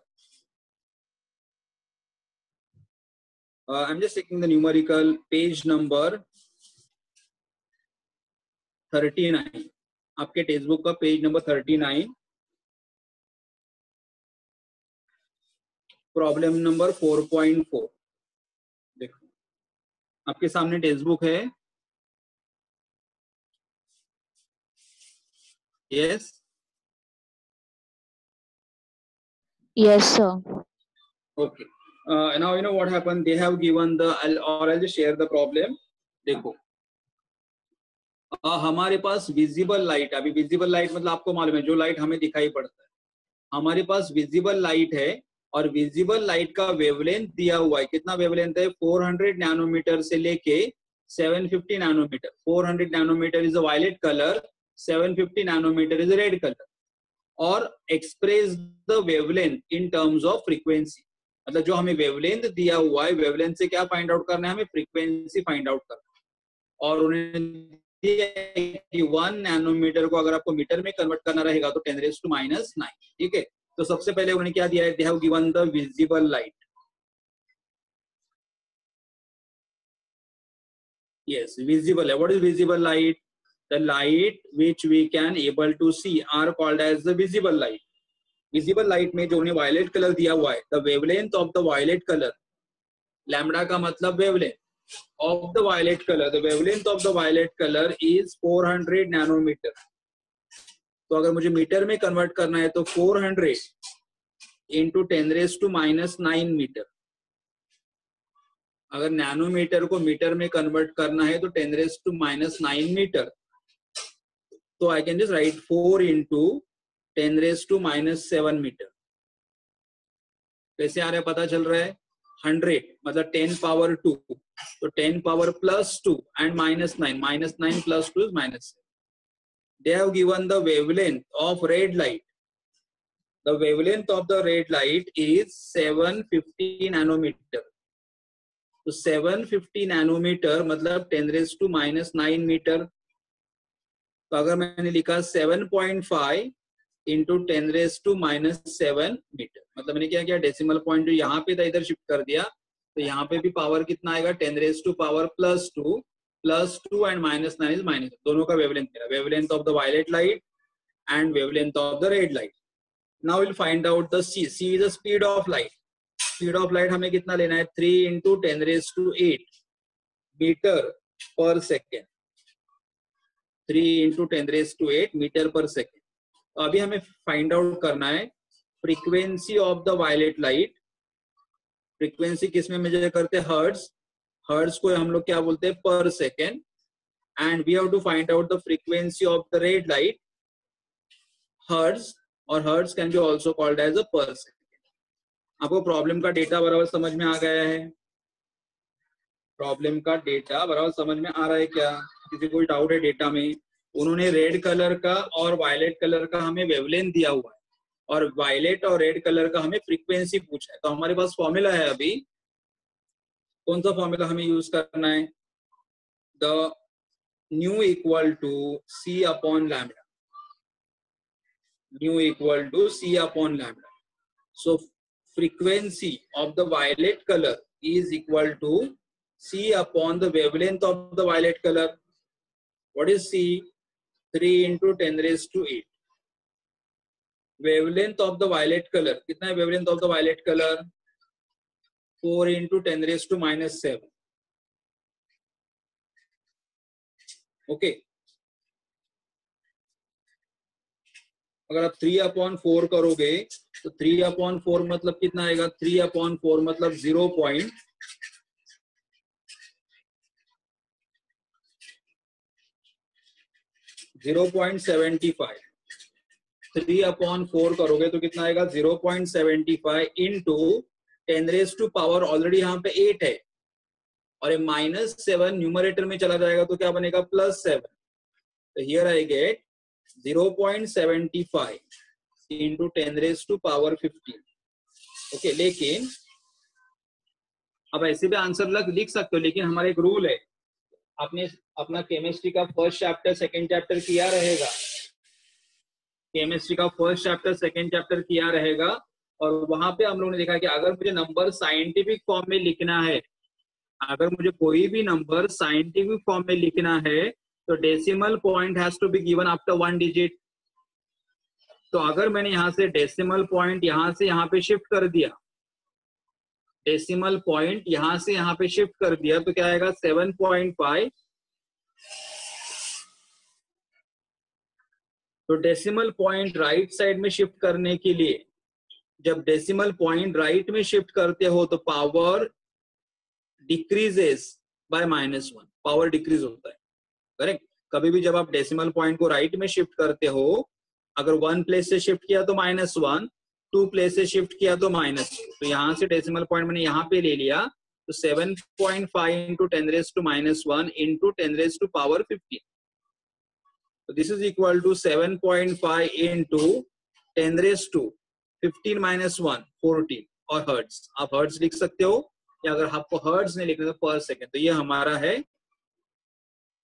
I'm just taking the numerical page number 39. आपके text book का page number 39, problem number 4.4. देखो आपके सामने text book है. yes Yes, sir. okay. Now you know what happened, they have given the I'll just share the problem. देखो हमारे पास visible light, अभी visible light मतलब आपको मालूम है जो लाइट हमें दिखाई पड़ता है. हमारे पास विजिबल लाइट है और विजिबल लाइट का वेवलेंथ दिया हुआ है. कितना वेवलेंथ है? 400 नैनोमीटर से लेके 750 nanometre. 400 nanometre is a violet colour, 750 nanometre is a red colour. और express the wavelength in terms of frequency. मतलब जो हमें वेवलेंथ दिया हुआ है, वेवलेंथ से क्या फाइंड आउट करना है? हमें फ्रीक्वेंसी फाइंड आउट करना है. और उन्हें 1 नैनोमीटर को अगर आपको मीटर में कन्वर्ट करना रहेगा तो 10⁻⁹. ठीक है, तो सबसे पहले उन्हें क्या दिया है? They have given the visible light. yes visible. what is visible light? The light which we can able to see are called as the visible light. visible light में जो उन्हें वायलेट कलर दिया हुआ है, the wavelength of the violet color, lambda का मतलब wavelength of the violet color, the wavelength of the violet color is 400 nanometer. तो अगर मुझे मीटर में कन्वर्ट करना है तो 400 into 10⁻⁹ मीटर. अगर नैनोमीटर को मीटर में कन्वर्ट करना है तो 10⁻⁹ मीटर. तो I can just write 4 into 10⁻⁷ metre. कैसे आ रहा है पता चल रहा है? 100 मतलब 10 पावर 2, तो 10 power plus 2 and -9, -9 plus 2 is -7. They have given the wavelength of red light. The wavelength of the red light is 750 nanometer. तो 750 नैनोमीटर मतलब 10⁻⁹ मीटर. तो अगर मैंने लिखा 7.5 into 10⁻⁷ मीटर, मतलब मैंने क्या किया? डेसिमल पॉइंट जो यहाँ पे था इधर शिफ्ट कर दिया. तो यहाँ पे भी पावर कितना आएगा? 10⁻⁻+2 +2 एंड -9 इज -. दोनों का वेवलेंथ मेरा, wavelength of the violet light and wavelength of the red light. Now will find out the c. c is the speed of light. Speed of light हमें कितना लेना है? 3 × 10⁸ metre per second. 3 × 10⁸ metre per second. तो अभी हमें find out करना है frequency of the violet light. Frequency किस में मेजर करते हैं? हर्ट्ज. हर्ट्ज को हम लोग क्या बोलते हैं? Per second. And we have to find out the frequency of the red light, hertz, और hertz can be also called as a per second. आपको प्रॉब्लम का डेटा बराबर समझ में आ गया है? प्रॉब्लम का डेटा बराबर समझ में आ रहा है क्या? किसी कोई डाउट है डेटा में? उन्होंने रेड कलर का और वायलेट कलर का हमें वेवलेंथ दिया हुआ है, और वायलेट और रेड कलर का हमें फ्रीक्वेंसी पूछा है. तो हमारे पास फॉर्मूला है. अभी कौन सा फॉर्मूला हमें यूज करना है? The nu equal to c upon lambda. Nu equal to c upon lambda. So frequency of the violet color is equal to c upon the wavelength of the violet color. What is c? 3 × 10⁸. wavelength of the violet color कितना है? wavelength of the violet color 4 × 10⁻⁻7. Okay. अगर आप 3/4 करोगे तो 3/4 मतलब कितना आएगा? 3/4 मतलब 0.075. 3/4 करोगे तो कितना आएगा? 0.75 इंटू 10⁻⁻. ऑलरेडी यहाँ पे 8 है, और -7 न्यूमरेटर में चला जाएगा तो क्या बनेगा? +7. तो here I get 0.75 into 10⁻15. Okay. लेकिन अब ऐसे भी आंसर लिख सकते हो, लेकिन हमारा एक रूल है. आपने अपना केमिस्ट्री का फर्स्ट चैप्टर सेकंड चैप्टर किया रहेगा. केमिस्ट्री का फर्स्ट चैप्टर सेकंड चैप्टर किया रहेगा, और वहां पे हम लोगों ने देखा कि अगर मुझे नंबर साइंटिफिक फॉर्म में लिखना है, अगर मुझे कोई भी नंबर साइंटिफिक फॉर्म में लिखना है, तो decimal point has to be given after 1 digit. तो अगर मैंने यहां से डेसिमल पॉइंट यहां से यहां पे शिफ्ट कर दिया, डेसिमल पॉइंट यहां से यहां पे शिफ्ट कर दिया, तो क्या आएगा? 7.5. तो डेसिमल पॉइंट राइट साइड में शिफ्ट करने के लिए, जब डेसिमल पॉइंट राइट में शिफ्ट करते हो तो power decreases by -1. Power decrease होता है. करेक्ट. कभी भी जब आप डेसिमल पॉइंट को राइट में शिफ्ट करते हो, अगर 1 प्लेस से शिफ्ट किया तो -1, 2 प्लेस से शिफ्ट किया तो -2. तो यहाँ से डेसिमल पॉइंट मैंने यहाँ पे ले लिया, तो 7.5 इंटू 10⁻⁻1 इंटू 10⁻15. तो this is equal to 7.5 into 10⁻15 -1 और हर्ट्ज. आप हर्ट्ज लिख सकते हो, या अगर आपको हर्ट्ज नहीं लिखना तो पर सेकेंड. तो ये हमारा है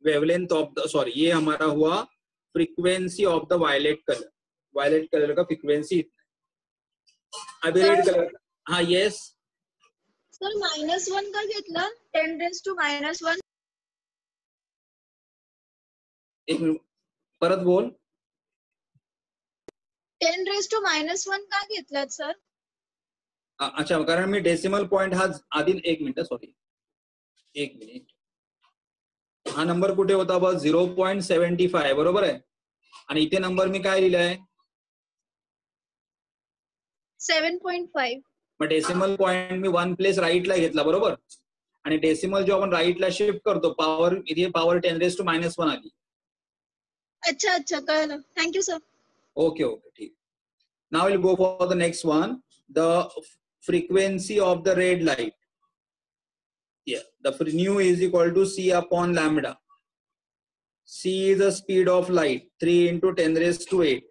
वेवलेंथ ऑफ द, सॉरी, ये हमारा हुआ frequency of the violet colour. Violet colour का फ्रीक्वेंसी इतना. अभी रेड कलर. हाँ, यस सर. -1 का घेतला 10⁻⁻1. एक मिनिट परत बोल. 10⁻⁻1 का घेतलात सर? अच्छा, कारण मी डेसिमल पॉइंट हा आधी, एक मिनिट, सॉरी, एक मिनिट. हा नंबर कुठे होता? बस 0.75 बरोबर आहे. आणि इथे नंबर मी काय लिहिलाय? 7.5. मग डेसिमल पॉइंट मी 1 प्लेस राईटला घेतला, बरोबर. आणि डेसिमल जो आपण राईटला शिफ्ट करतो, पॉवर इथे पॉवर 10⁻⁻1 आली. अच्छा अच्छा, कळलं. Thank you sir. ओके ओके, ठीक. Now will go for the next one, the frequency of the red light. Yeah, the nu is equal to c upon lambda. C is the speed of light, 3 × 10⁸.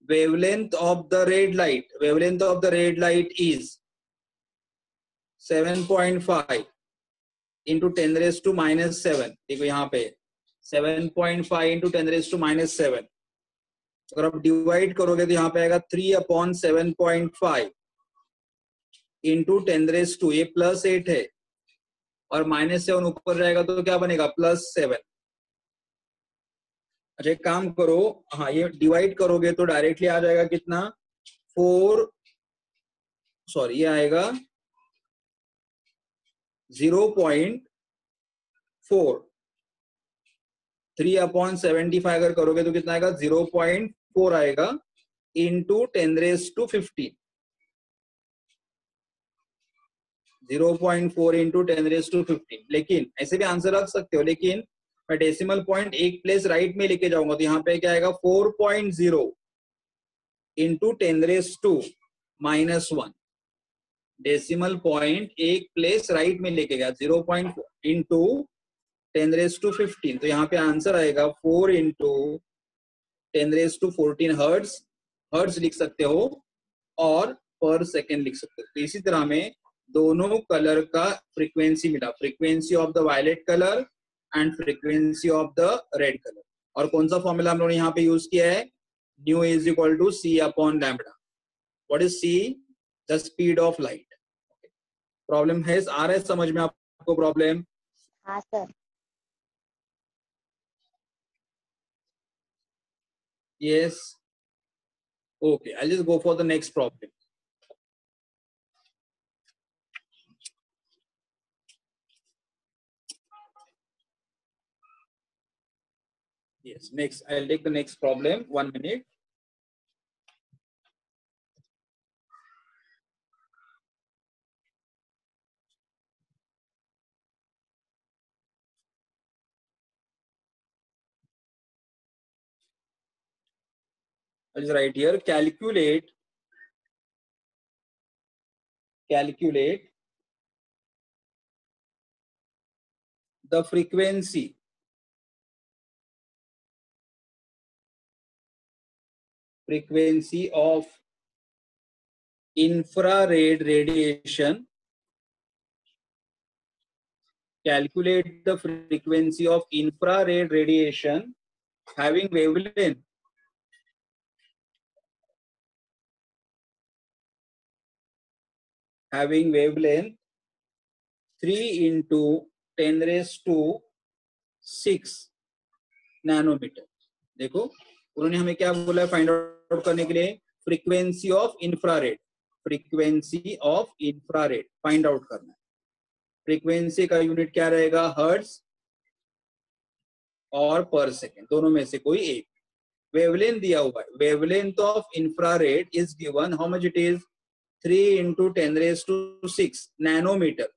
Wavelength of the red light, wavelength of the red light is 7.5 × 10⁻⁻7. देखो यहाँ पे 7.5 × 10⁻⁻7. अगर आप divide करोगे तो यहाँ पे आएगा 3/7.5 इंटू 10⁻². ये +8 है, और -7 ऊपर जाएगा तो क्या बनेगा? +7. अच्छा, एक काम करो, हाँ, ये डिवाइड करोगे तो डायरेक्टली आ जाएगा कितना? ये आएगा 0.4, 3/75 अगर करोगे तो कितना आएगा 0.4 आएगा इंटू 10⁻15, 0.4 इंटू 10⁻15। लेकिन ऐसे भी आंसर रख सकते हो, लेकिन मैं डेसिमल पॉइंट एक प्लेस राइट में लेके जाऊंगा तो यहाँ पे क्या आएगा 4.0 इंटू 10⁻⁻1। डेसिमल पॉइंट एक प्लेस राइट में लेके गया 0.4 इंटू 10⁻15, तो यहाँ पे आंसर आएगा 4 इंटू 10⁻14 हर्ट्ज लिख सकते हो और पर सेकेंड लिख सकते हो। तो इसी तरह में दोनों कलर का फ्रीक्वेंसी मिला, frequency of the violet colour and frequency of the red colour. और कौन सा फॉर्मूला हम लोगों ने यहाँ पे यूज किया है, nu is equal to c upon lambda. What is c? The speed of light. Problem है, आ रहा है समझ में आपको प्रॉब्लम? हाँ सर। Yes. Okay, I'll just go for the next problem. Yes, next, I'll take the next problem. 1 minute. I'll just write here, calculate the frequency of infrared radiation. Calculate the frequency of infrared radiation having wavelength 3 into 10⁻6 nanometre. देखो उन्होंने हमें क्या बोला है find out करने के लिए, frequency of infrared find out करना है। फ्रीक्वेंसी का यूनिट क्या रहेगा, हर्ट्ज और पर सेकेंड, दोनों में से कोई एक। वेवलेंथ दिया हुआ है, wavelength of infrared is given, how much it is 3 into 10⁻6 nanometre.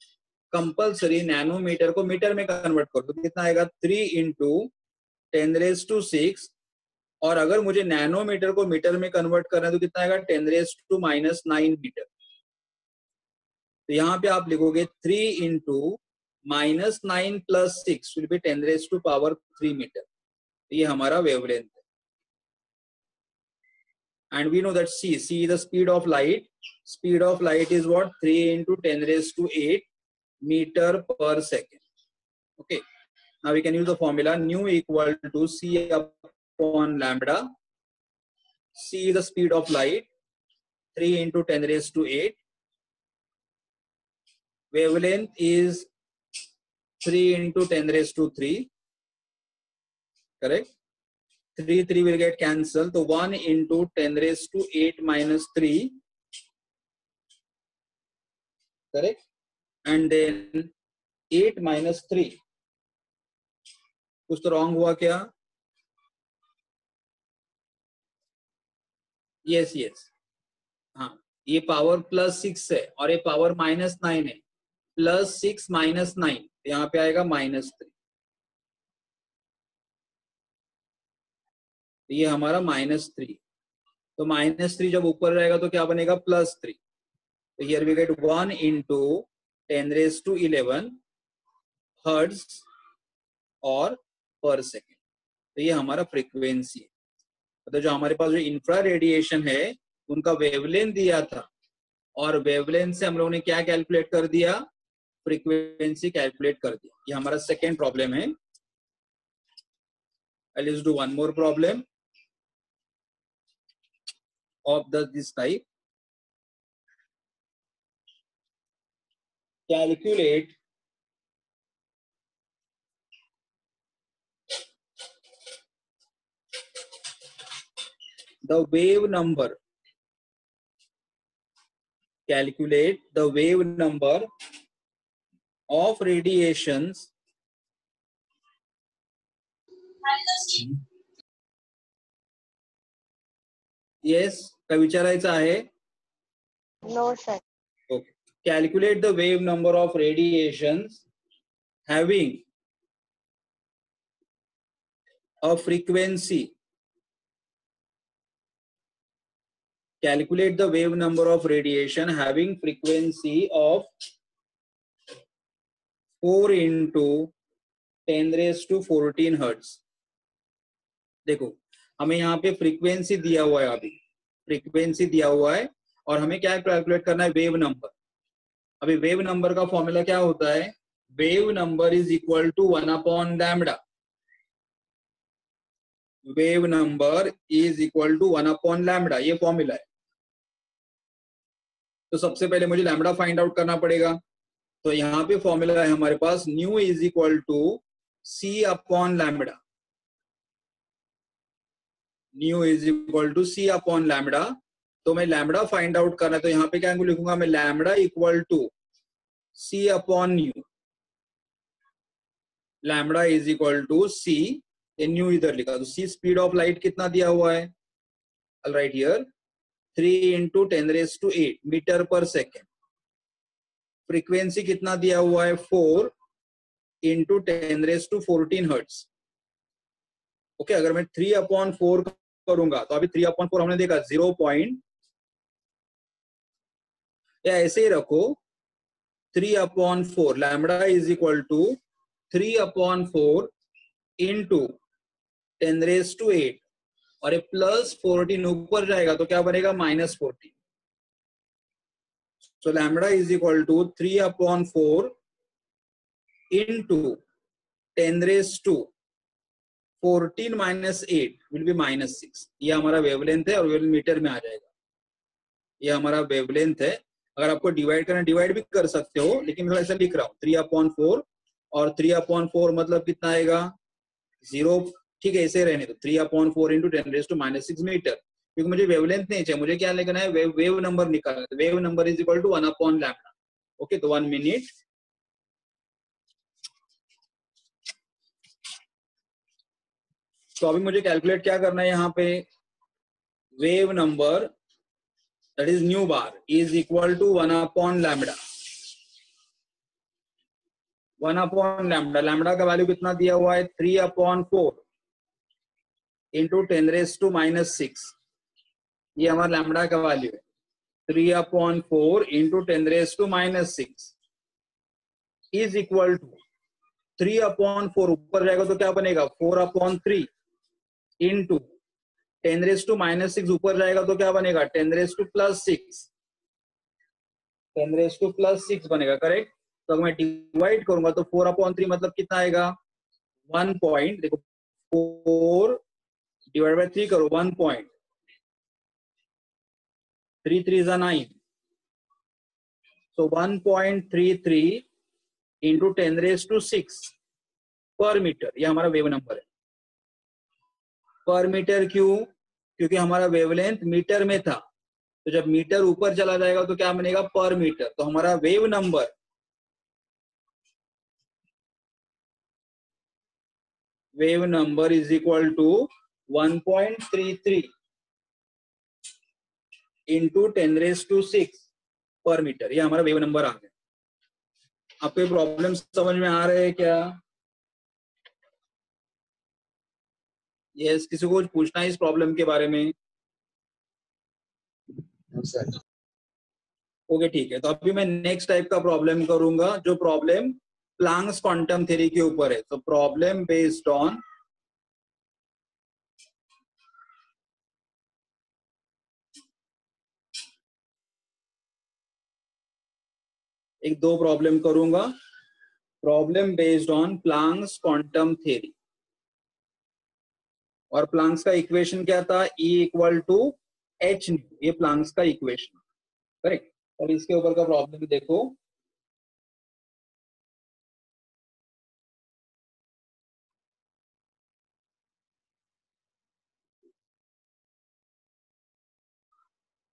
Compulsory nanometre को मीटर में कन्वर्ट कर दो, कितना आएगा 3 into 10⁻6, और अगर मुझे नैनोमीटर को मीटर में कन्वर्ट करना है तो कितना आएगा 10⁻⁹ मीटर। तो यहाँ पे आप लिखोगे 3 into -9 + 6 विल बी 10⁻³ मीटर। ये हमारा वेवलेंथ है। And we know that c is the speed of light. Speed of light is what? 3 into 10⁸ meter per second. Okay. Now we can use the formula nu equal to c upon lambda. C is the speed of light. 3 into 10⁸. Wavelength is 3 into 10⁻3. Correct? 3 will get cancelled. So 1 into 10⁸ minus 3. Correct? And then 8 minus 3. कुछ तो wrong हुआ क्या? Yes हाँ, ये power +6 है और ये power -9 है। +6 - 9 यहाँ पे आएगा -3। ये हमारा -3। तो -3 जब ऊपर रहेगा तो क्या बनेगा +3। तो here we get 1 into 10⁻11 hertz और पर सेकेंड। तो ये हमारा फ्रीक्वेंसी है। तो जो हमारे पास जो इंफ्रा रेडिएशन है उनका वेवलेंथ दिया था, और वेवलेंथ से हम लोगों ने क्या कैलकुलेट कर दिया, फ्रीक्वेंसी कैलकुलेट कर दिया। ये हमारा सेकेंड प्रॉब्लम है। Let's do one more problem of this type. Calculate the wave number calculate the wave number of radiations yes काय विचारायचं आहे No, sir. okay calculate the wave number of radiations having a frequency calculate the wave number of radiation having frequency of 4 into 10 raised to 14 hertz देखो हमें यहाँ पे frequency दिया हुआ है अभी फ्रीक्वेंसी दिया हुआ है और हमें क्या कैलकुलेट करना है वेव नंबर अभी वेव नंबर का फॉर्मूला क्या होता है wave number is equal to 1 upon lambda wave number is equal to 1 upon lambda ये फॉर्मूला है तो सबसे पहले मुझे लैम्डा फाइंड आउट करना पड़ेगा तो यहाँ पे फॉर्मूला है हमारे पास nu is equal to c upon lambda nu is equal to c upon lambda तो मैं लैम्डा फाइंड आउट करना है तो यहाँ पे क्या लिखूंगा मैं lambda equal to c upon nu lambda is equal to c nu इधर लिखा तो सी स्पीड ऑफ लाइट कितना दिया हुआ है I'll write here 3 into 10 raised to 8 metre per second frequency कितना दिया हुआ है 4 into 10 raised to 14 hertz okay अगर मैं 3 अपॉन 4 करूंगा तो अभी 3 अपॉन 4 हमने देखा 0 पॉइंट या ऐसे ही रखो 3 upon 4 lambda is equal to 3 upon 4 into 10 raise to 8 और ये प्लस 14 ऊपर जाएगा तो क्या बनेगा minus 14 so lambda is equal to 3 upon 4 into 10 raise to 14 minus 8 will be minus 6 ये हमारा वेवलेंथ है और वेवलेंथ मीटर में आ जाएगा ये हमारा वेवलेंथ है अगर आपको डिवाइड करना डिवाइड भी कर सकते हो लेकिन मैं ऐसा लिख रहा हूँ 3 अपॉन 4 और 3 अपॉन 4 मतलब कितना आएगा 0 ठीक है ऐसे रहने तो 3 upon 4 into 10 raise to minus 6 metre क्योंकि मुझे वेवलेंथ नहीं चाहिए मुझे क्या लिखना है वेव नंबर निकालना है wave number is equal to 1 upon lambda okay तो 1 मिनट तो अभी मुझे कैलकुलेट क्या करना है यहाँ पे wave number that is nu bar is equal to 1 upon lambda 1 upon lambda lambda का वैल्यू कितना दिया हुआ है 3 upon 4 into 10 raised to minus 6 ये हमारा lambda का वैल्यू है 3 upon 4 into 10 raised to minus 6 is equal to 3 upon 4 ऊपर जाएगा तो क्या बनेगा 4 upon 3 into 10 raise to minus 6 ऊपर जाएगा तो क्या बनेगा 10 raise to plus 6 10 raise to plus 6 बनेगा करेक्ट तो अगर मैं डिवाइड करूंगा तो 4 अपॉन 3 मतलब कितना आएगा 1 पॉइंट देखो 4 डिवाइड बाय 3 करो 1 point 3 3 is 9 so 1.33 into 10 raise to 6 per metre ये हमारा वेव नंबर है पर मीटर क्यों क्योंकि हमारा वेवलेंथ मीटर में था तो जब मीटर ऊपर चला जाएगा तो क्या बनेगा पर मीटर तो हमारा wave number is equal to 1.33 into 10 raise to 6 per metre ये हमारा वेव नंबर आ गया आपको प्रॉब्लम समझ में आ रहे हैं क्या यस किसी को कुछ पूछना है इस प्रॉब्लम के बारे में ओके ठीक है तो अभी मैं नेक्स्ट टाइप का प्रॉब्लम करूंगा जो प्रॉब्लम प्लांक्स क्वांटम थ्योरी के ऊपर है तो प्रॉब्लम बेस्ड ऑन एक दो प्रॉब्लम करूंगा problem based on Planck's quantum theory और प्लांक्स का इक्वेशन क्या था E equal to H nu ये प्लांक्स का इक्वेशन करेक्ट और इसके ऊपर का प्रॉब्लम देखो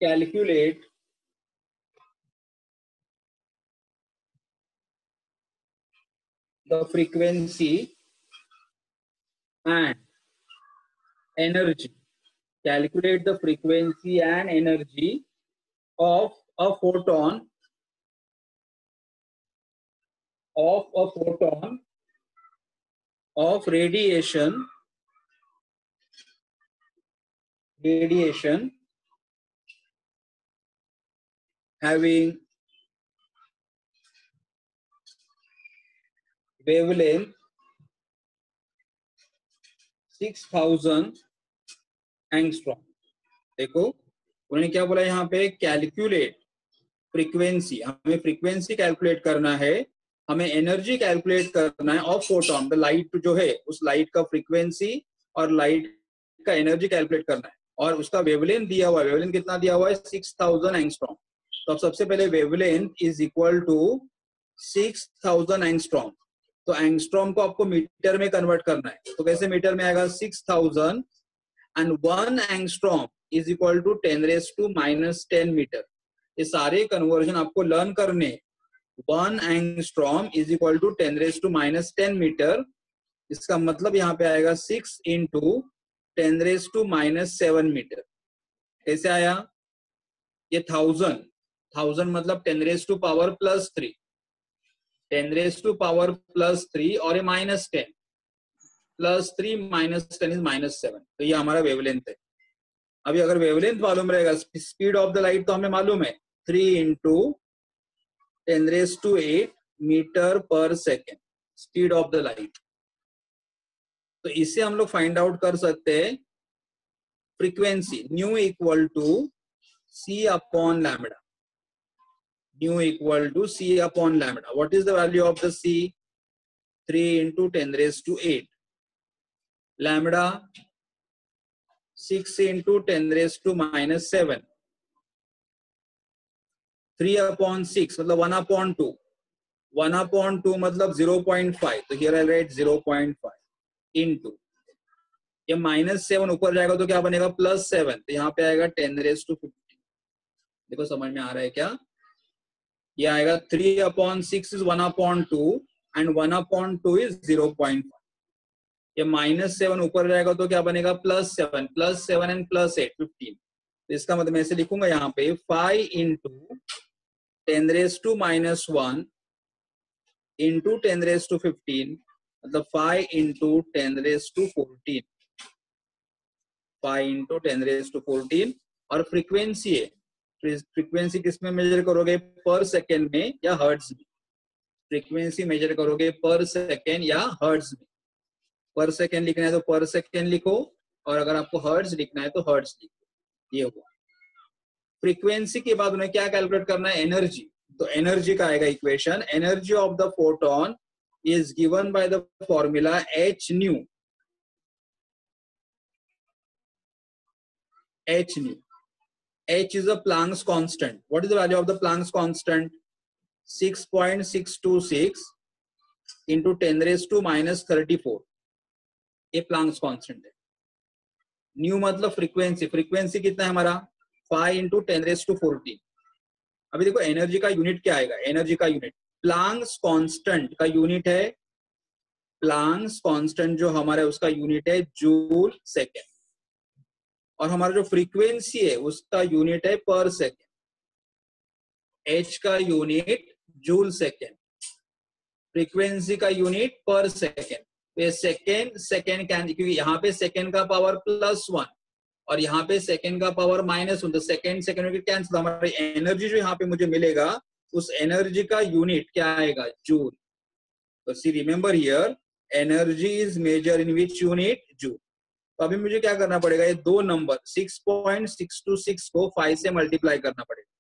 calculate the frequency and energy. Calculate the frequency and energy of a photon of radiation having wavelength 6000 angstrom. देखो उन्होंने क्या बोला यहाँ पे, कैलकुलेट फ्रीक्वेंसी, हमें फ्रीक्वेंसी कैलकुलेट करना है, हमें एनर्जी कैलकुलेट करना है ऑफ फोटोन, द लाइट जो है उस लाइट का फ्रीक्वेंसी और लाइट का एनर्जी कैलकुलेट करना है, और उसका वेवलेंथ दिया हुआ है, वेवलेंथ कितना दिया हुआ है 6000 एंगस्ट्रॉम। तो अब सबसे पहले wavelength is equal to 6000 angstrom, तो एंगस्ट्रॉम को आपको मीटर में कन्वर्ट करना है, तो कैसे मीटर में आएगा 6000 and 1 angstrom is equal to 10 raised to minus 10 metre. ये सारे कन्वर्जन आपको लर्न करने। 1 angstrom is equal to 10 raised to minus 10 metre, इसका मतलब यहाँ पे आएगा 6 into 10 raised to minus 7 metre. कैसे आया ये 1000 मतलब 10 raised to power plus 3, 10 raised to power plus 3 और ये minus 10 plus 3 minus 10 is minus 7, तो ये हमारा वेवलेंथ है। अभी अगर वेवलेंथ मालूम रहेगा, स्पीड ऑफ द लाइट तो हमें मालूम है 3 into 10 raised to 8 metre per second speed of the light. तो इससे हम लोग फाइंड आउट कर सकते हैं frequency nu equal to c upon lambda, nu equal to c upon lambda. What is the value of the c? 3 into 10 raised to 8, lambda 6 into 10 raised to minus 7, 3 upon 6 मतलब 1 upon 2, 1 upon 2 मतलब 0.5, तो here I write 0.5 into ये -7 ऊपर जाएगा तो क्या बनेगा +7, तो यहाँ पे आएगा 10 raised to 15। देखो समझ में आ रहा है क्या? ये आएगा 3 upon 6 is 1 upon 2 and 1 upon 2 is 0.5। ये -7 ऊपर जाएगा तो क्या बनेगा +7 एंड +8 15। तो इसका मतलब मैं ऐसे लिखूंगा यहाँ पे 5 into 10 raised to minus 1 into 10 raised to 15, मतलब 5 into 10 raised to 14, 5 into 10 raised to 14। और फ्रीक्वेंसी है, फ्रीक्वेंसी किसमें मेजर करोगे, पर सेकेंड में या हर्ट्ज में? फ्रीक्वेंसी मेजर करोगे पर सेकेंड या हर्ट्ज में। पर सेकेंड लिखना है तो पर सेकेंड लिखो, और अगर आपको हर्ट्ज लिखना है तो हर्ट्ज लिखो। ये हुआ फ्रीक्वेंसी के बाद उन्हें क्या कैलकुलेट करना है, एनर्जी। तो एनर्जी का आएगा equation, energy of the photon is given by the formula H new. H new, H is a Planck's constant. What is the value of the Planck's constant? 6.626 into 10 raised to minus 34, ये Planck's constant है। New मतलब frequency, frequency कितना है हमारा 5 into 10 raised to 14। अभी देखो energy का unit क्या आएगा, एनर्जी का यूनिट प्लांक्स कांस्टेंट का यूनिट है, प्लांक्स कांस्टेंट जो हमारा उसका यूनिट है जूल सेकेंड, और हमारा जो फ्रीक्वेंसी है उसका यूनिट है पर सेकेंड। एच का यूनिट जूल सेकेंड, फ्रीक्वेंसी का यूनिट पर सेकेंड। तो सेकेंड सेकेंड कैंसिल, क्योंकि यहाँ पे सेकेंड का पावर +1 और यहाँ पे सेकेंड का पावर -1, तो सेकेंड सेकेंड कैंसिल। हमारी एनर्जी जो यहाँ पे मुझे मिलेगा उस एनर्जी का यूनिट क्या आएगा, जूल। तो see remember here energy is measure in which unit, joule. तो अभी मुझे क्या करना पड़ेगा, ये दो नंबर 6.626 को 5 से मल्टीप्लाई करना पड़ेगा।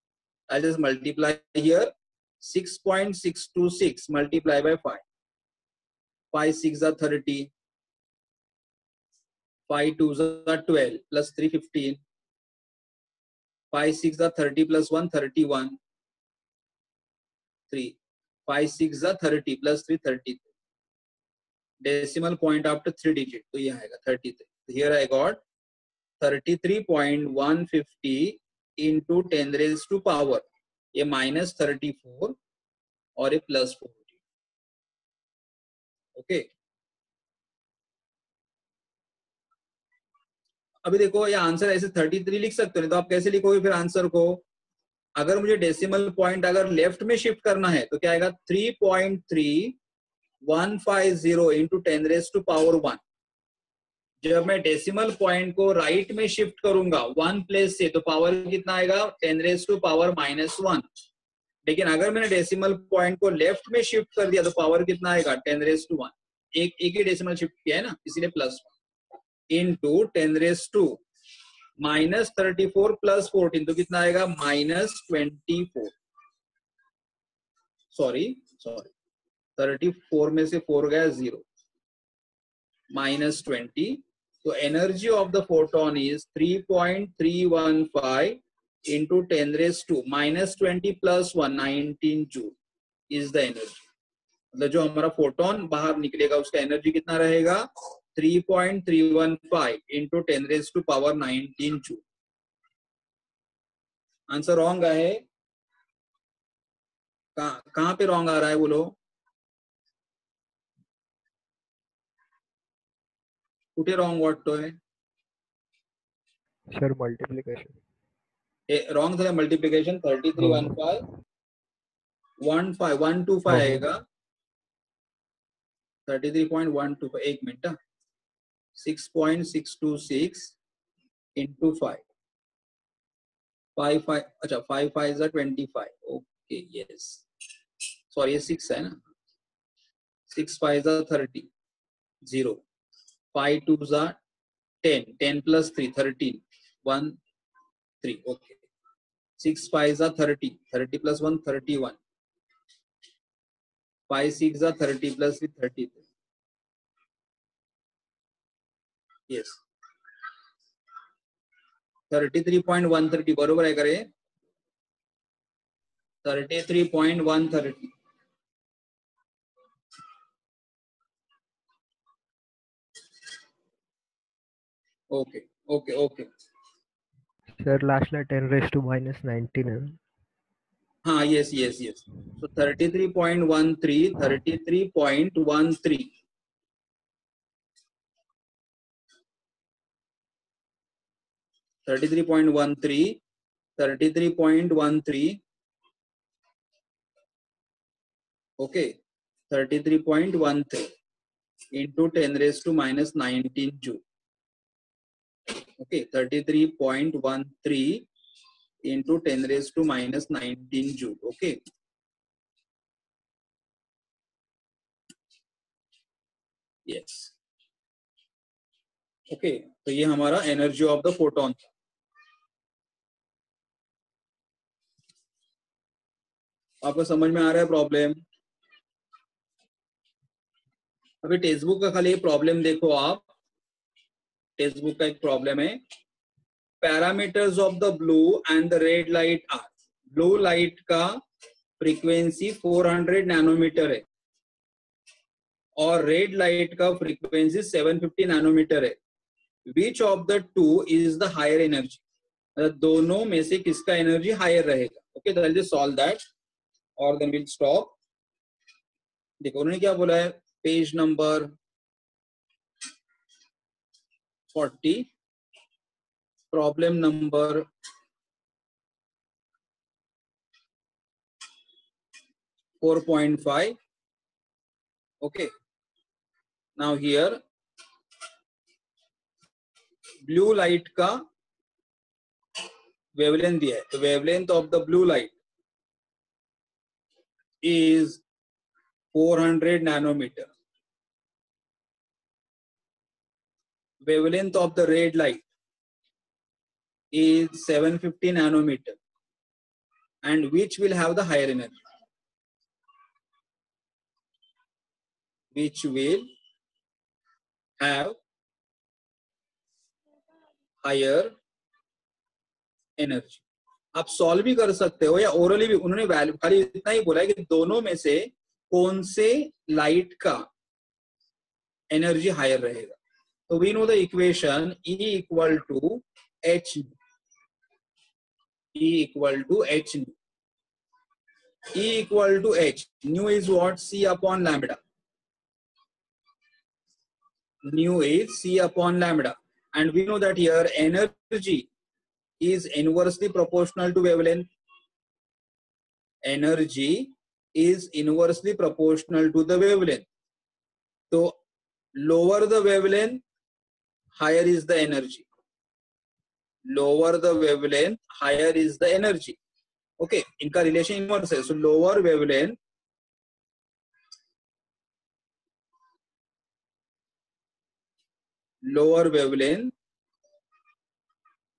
I just multiply here 6.626 multiply by 5, 5 6 are 30, 5 2 are 12 plus 3 15, 5 6 are 30 plus 1 31, 3 5 6 are 30 plus 3 33, decimal point after 3 digit, तो ये आएगा 33। Here I got 33.150 into 10 raised to power, ये -34 और ये +4। ओके अभी देखो ये आंसर ऐसे 33 लिख सकते हो, नहीं तो आप कैसे लिखोगे फिर आंसर को? अगर मुझे डेसिमल पॉइंट अगर लेफ्ट में शिफ्ट करना है तो क्या आएगा 3.3150 इंटू 10⁻⁻1। जब मैं डेसिमल पॉइंट को राइट में शिफ्ट करूंगा 1 प्लेस से तो पावर कितना आएगा 10⁻⁻1। लेकिन अगर मैंने डेसिमल पॉइंट को लेफ्ट में शिफ्ट कर दिया तो पावर कितना आएगा 10⁻1। एक ही डेसिमल शिफ्ट किया है ना, इसीलिए +1 इंटू 10⁻⁻34 + 14 तो कितना आएगा -24। सॉरी 34 में से 4 गया 0 -20। तो energy of the photon is 3.315 into 10⁻⁻20 + 1 19 joule is the energy. मतलब जो हमारा फोटोन बाहर निकलेगा उसका एनर्जी कितना रहेगा 3.315 इंटू 10⁻⁻19 जूल। आंसर रॉन्ग है, कहां पे रॉन्ग आ रहा है बोलो? कुठे रॉन्ग वाटतोय? सर मल्टिप्लिकेशन रॉन्ग झालं मल्टिप्लिकेशन 3315 125 आएगा 33.125 एक मिनट 6.626 इंटू 5 अच्छा 5 5 is 25 ओके यस सॉरी ये 6 है ना 6 5 is 30 0 5 2 is 10 10 plus 3 13 1 3 okay 6 5 is 30 30 plus 1 31 5 6 are 30 plus with 33 yes 33.130 बरोबर आहे का रे 33.130 ओके ओके ओके सर लास्टला 10⁻⁻19 है। हाँ yes yes yes so 33.13 33.13 33.13 33.13 okay 33.13 into 10⁻⁻19 joule okay 33.13 into 10⁻⁻19 joule okay yes okay तो ये हमारा एनर्जी ऑफ द फोटोन था। आपको समझ में आ रहा है प्रॉब्लम? अभी टेक्स्ट बुक का खाली प्रॉब्लम देखो आप, टेक्स्ट बुक का एक प्रॉब्लम है parameters of the blue and the red light are. Blue light का फ्रीक्वेंसी 400 नैनोमीटर है और रेड लाइट का फ्रीक्वेंसी 750 नैनोमीटर है। Which of the two is the higher energy? दोनों में से किसका एनर्जी हायर रहेगा? ओके तो जस्ट सॉल्व दैट और देन विल स्टॉप। देखो उन्होंने क्या बोला है page number 40 problem number 4.5 okay now here blue light का वेवलेंथ दिया है तो wavelength of the blue light is 400 nanometer. Wavelength of the red light is 750 nanometer. And which will have the higher energy? Which will have higher energy? आप solve भी कर सकते हो या ओरली भी। उन्होंने वैल्यू खाली इतना ही बोला है कि दोनों में से कौन से लाइट का एनर्जी हायर रहेगा। तो we know the equation E equal to H E equal to H E equal to H nu is what C upon lambda nu is C upon lambda. And we know that here energy is inversely proportional to wavelength. Energy is inversely proportional to the wavelength. So lower the wavelength, higher is the energy. Lower the wavelength, higher is the energy. Okay, इनका relation inverse है. So lower wavelength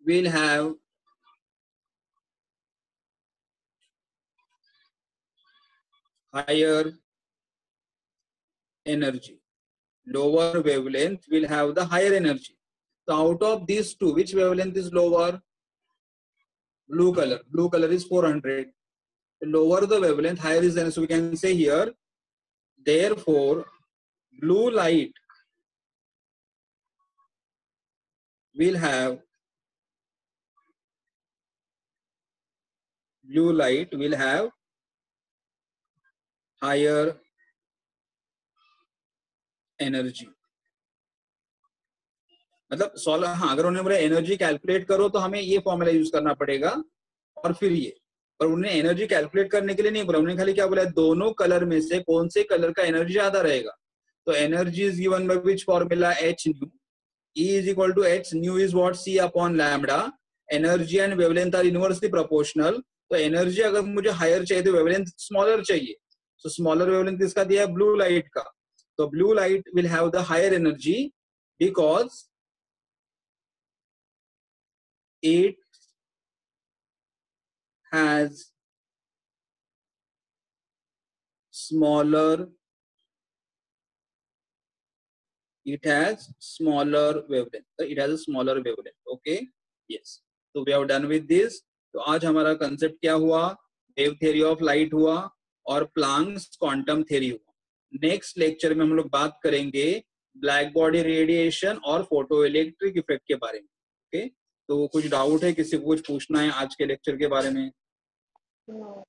will have higher energy. Lower wavelength will have the higher energy. So out of these two, which wavelength is lower? Blue color. Blue color is 400. Lower the wavelength, higher is the energy. So we can say here, therefore, blue light will have higher energy. मतलब solar, हाँ, अगर उन्होंने बोला energy calculate करो तो हमें ये formula use करना पड़ेगा और फिर ये, पर उन्होंने एनर्जी कैलकुलेट करने के लिए नहीं बोला, उन्होंने खाली क्या बोला, दोनों कलर में से कौन से कलर का एनर्जी ज्यादा रहेगा. तो energy is given by which formula? H new. E is equal to h nu is what? C upon lambda. Energy and wavelength are inversely proportional. तो एनर्जी अगर मुझे हायर चाहिए तो वेवलेंथ स्मॉलर चाहिए. सो स्मॉलर वेवलेंथ किसका दिया है? Blue light का. तो blue light will have the higher energy because it has smaller wavelength. It has a smaller wavelength. Okay, yes. So we have done with this. तो आज हमारा concept क्या हुआ? वेव थ्योरी ऑफ लाइट हुआ और Planck's quantum theory हुआ. Next lecture में हम लोग बात करेंगे ब्लैक बॉडी रेडिएशन और फोटो इलेक्ट्रिक इफेक्ट के बारे में. ओके, तो कुछ डाउट है, किसी को कुछ पूछना है आज के लेक्चर के बारे में? No.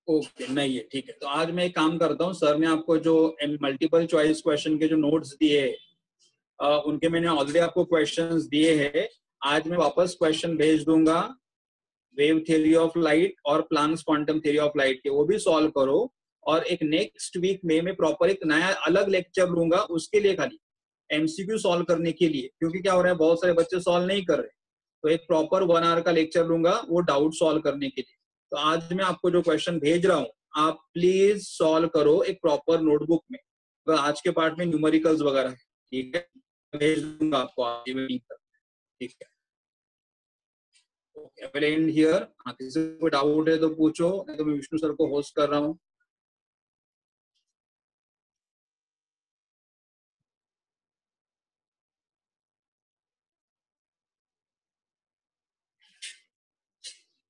ओके, नहीं है, ठीक है. तो आज मैं एक काम करता हूँ, सर ने आपको जो मल्टीपल चॉइस क्वेश्चन के जो नोट्स दिए उनके मैंने ऑलरेडी आपको क्वेश्चंस दिए हैं. आज मैं वापस क्वेश्चन भेज दूंगा वेव थ्योरी ऑफ लाइट और Planck's quantum theory of light के, वो भी सॉल्व करो. और एक नेक्स्ट वीक में मैं प्रॉपर एक नया अलग लेक्चर लूंगा उसके लिए, खाली एमसीक्यू सॉल्व करने के लिए, क्योंकि क्या हो रहा है, बहुत सारे बच्चे सॉल्व नहीं कर रहे. तो एक प्रॉपर 1 आवर का लेक्चर लूंगा वो डाउट सॉल्व करने के लिए. तो आज मैं आपको जो क्वेश्चन भेज रहा हूँ आप प्लीज सॉल्व करो एक प्रॉपर नोटबुक में. तो आज के पार्ट में न्यूमेरिकल्स वगैरह है, ठीक है, भेज दूंगा आपको आज मीटिंग पर. ठीक है, ओके, विल एंड हियर. हाँ, किसी को डाउट है तो पूछो, नहीं तो मैं विष्णु सर को होस्ट कर रहा हूँ.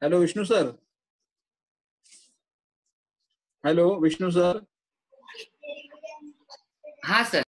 Hello Vishnu sir. Hello Vishnu sir. हाँ सर.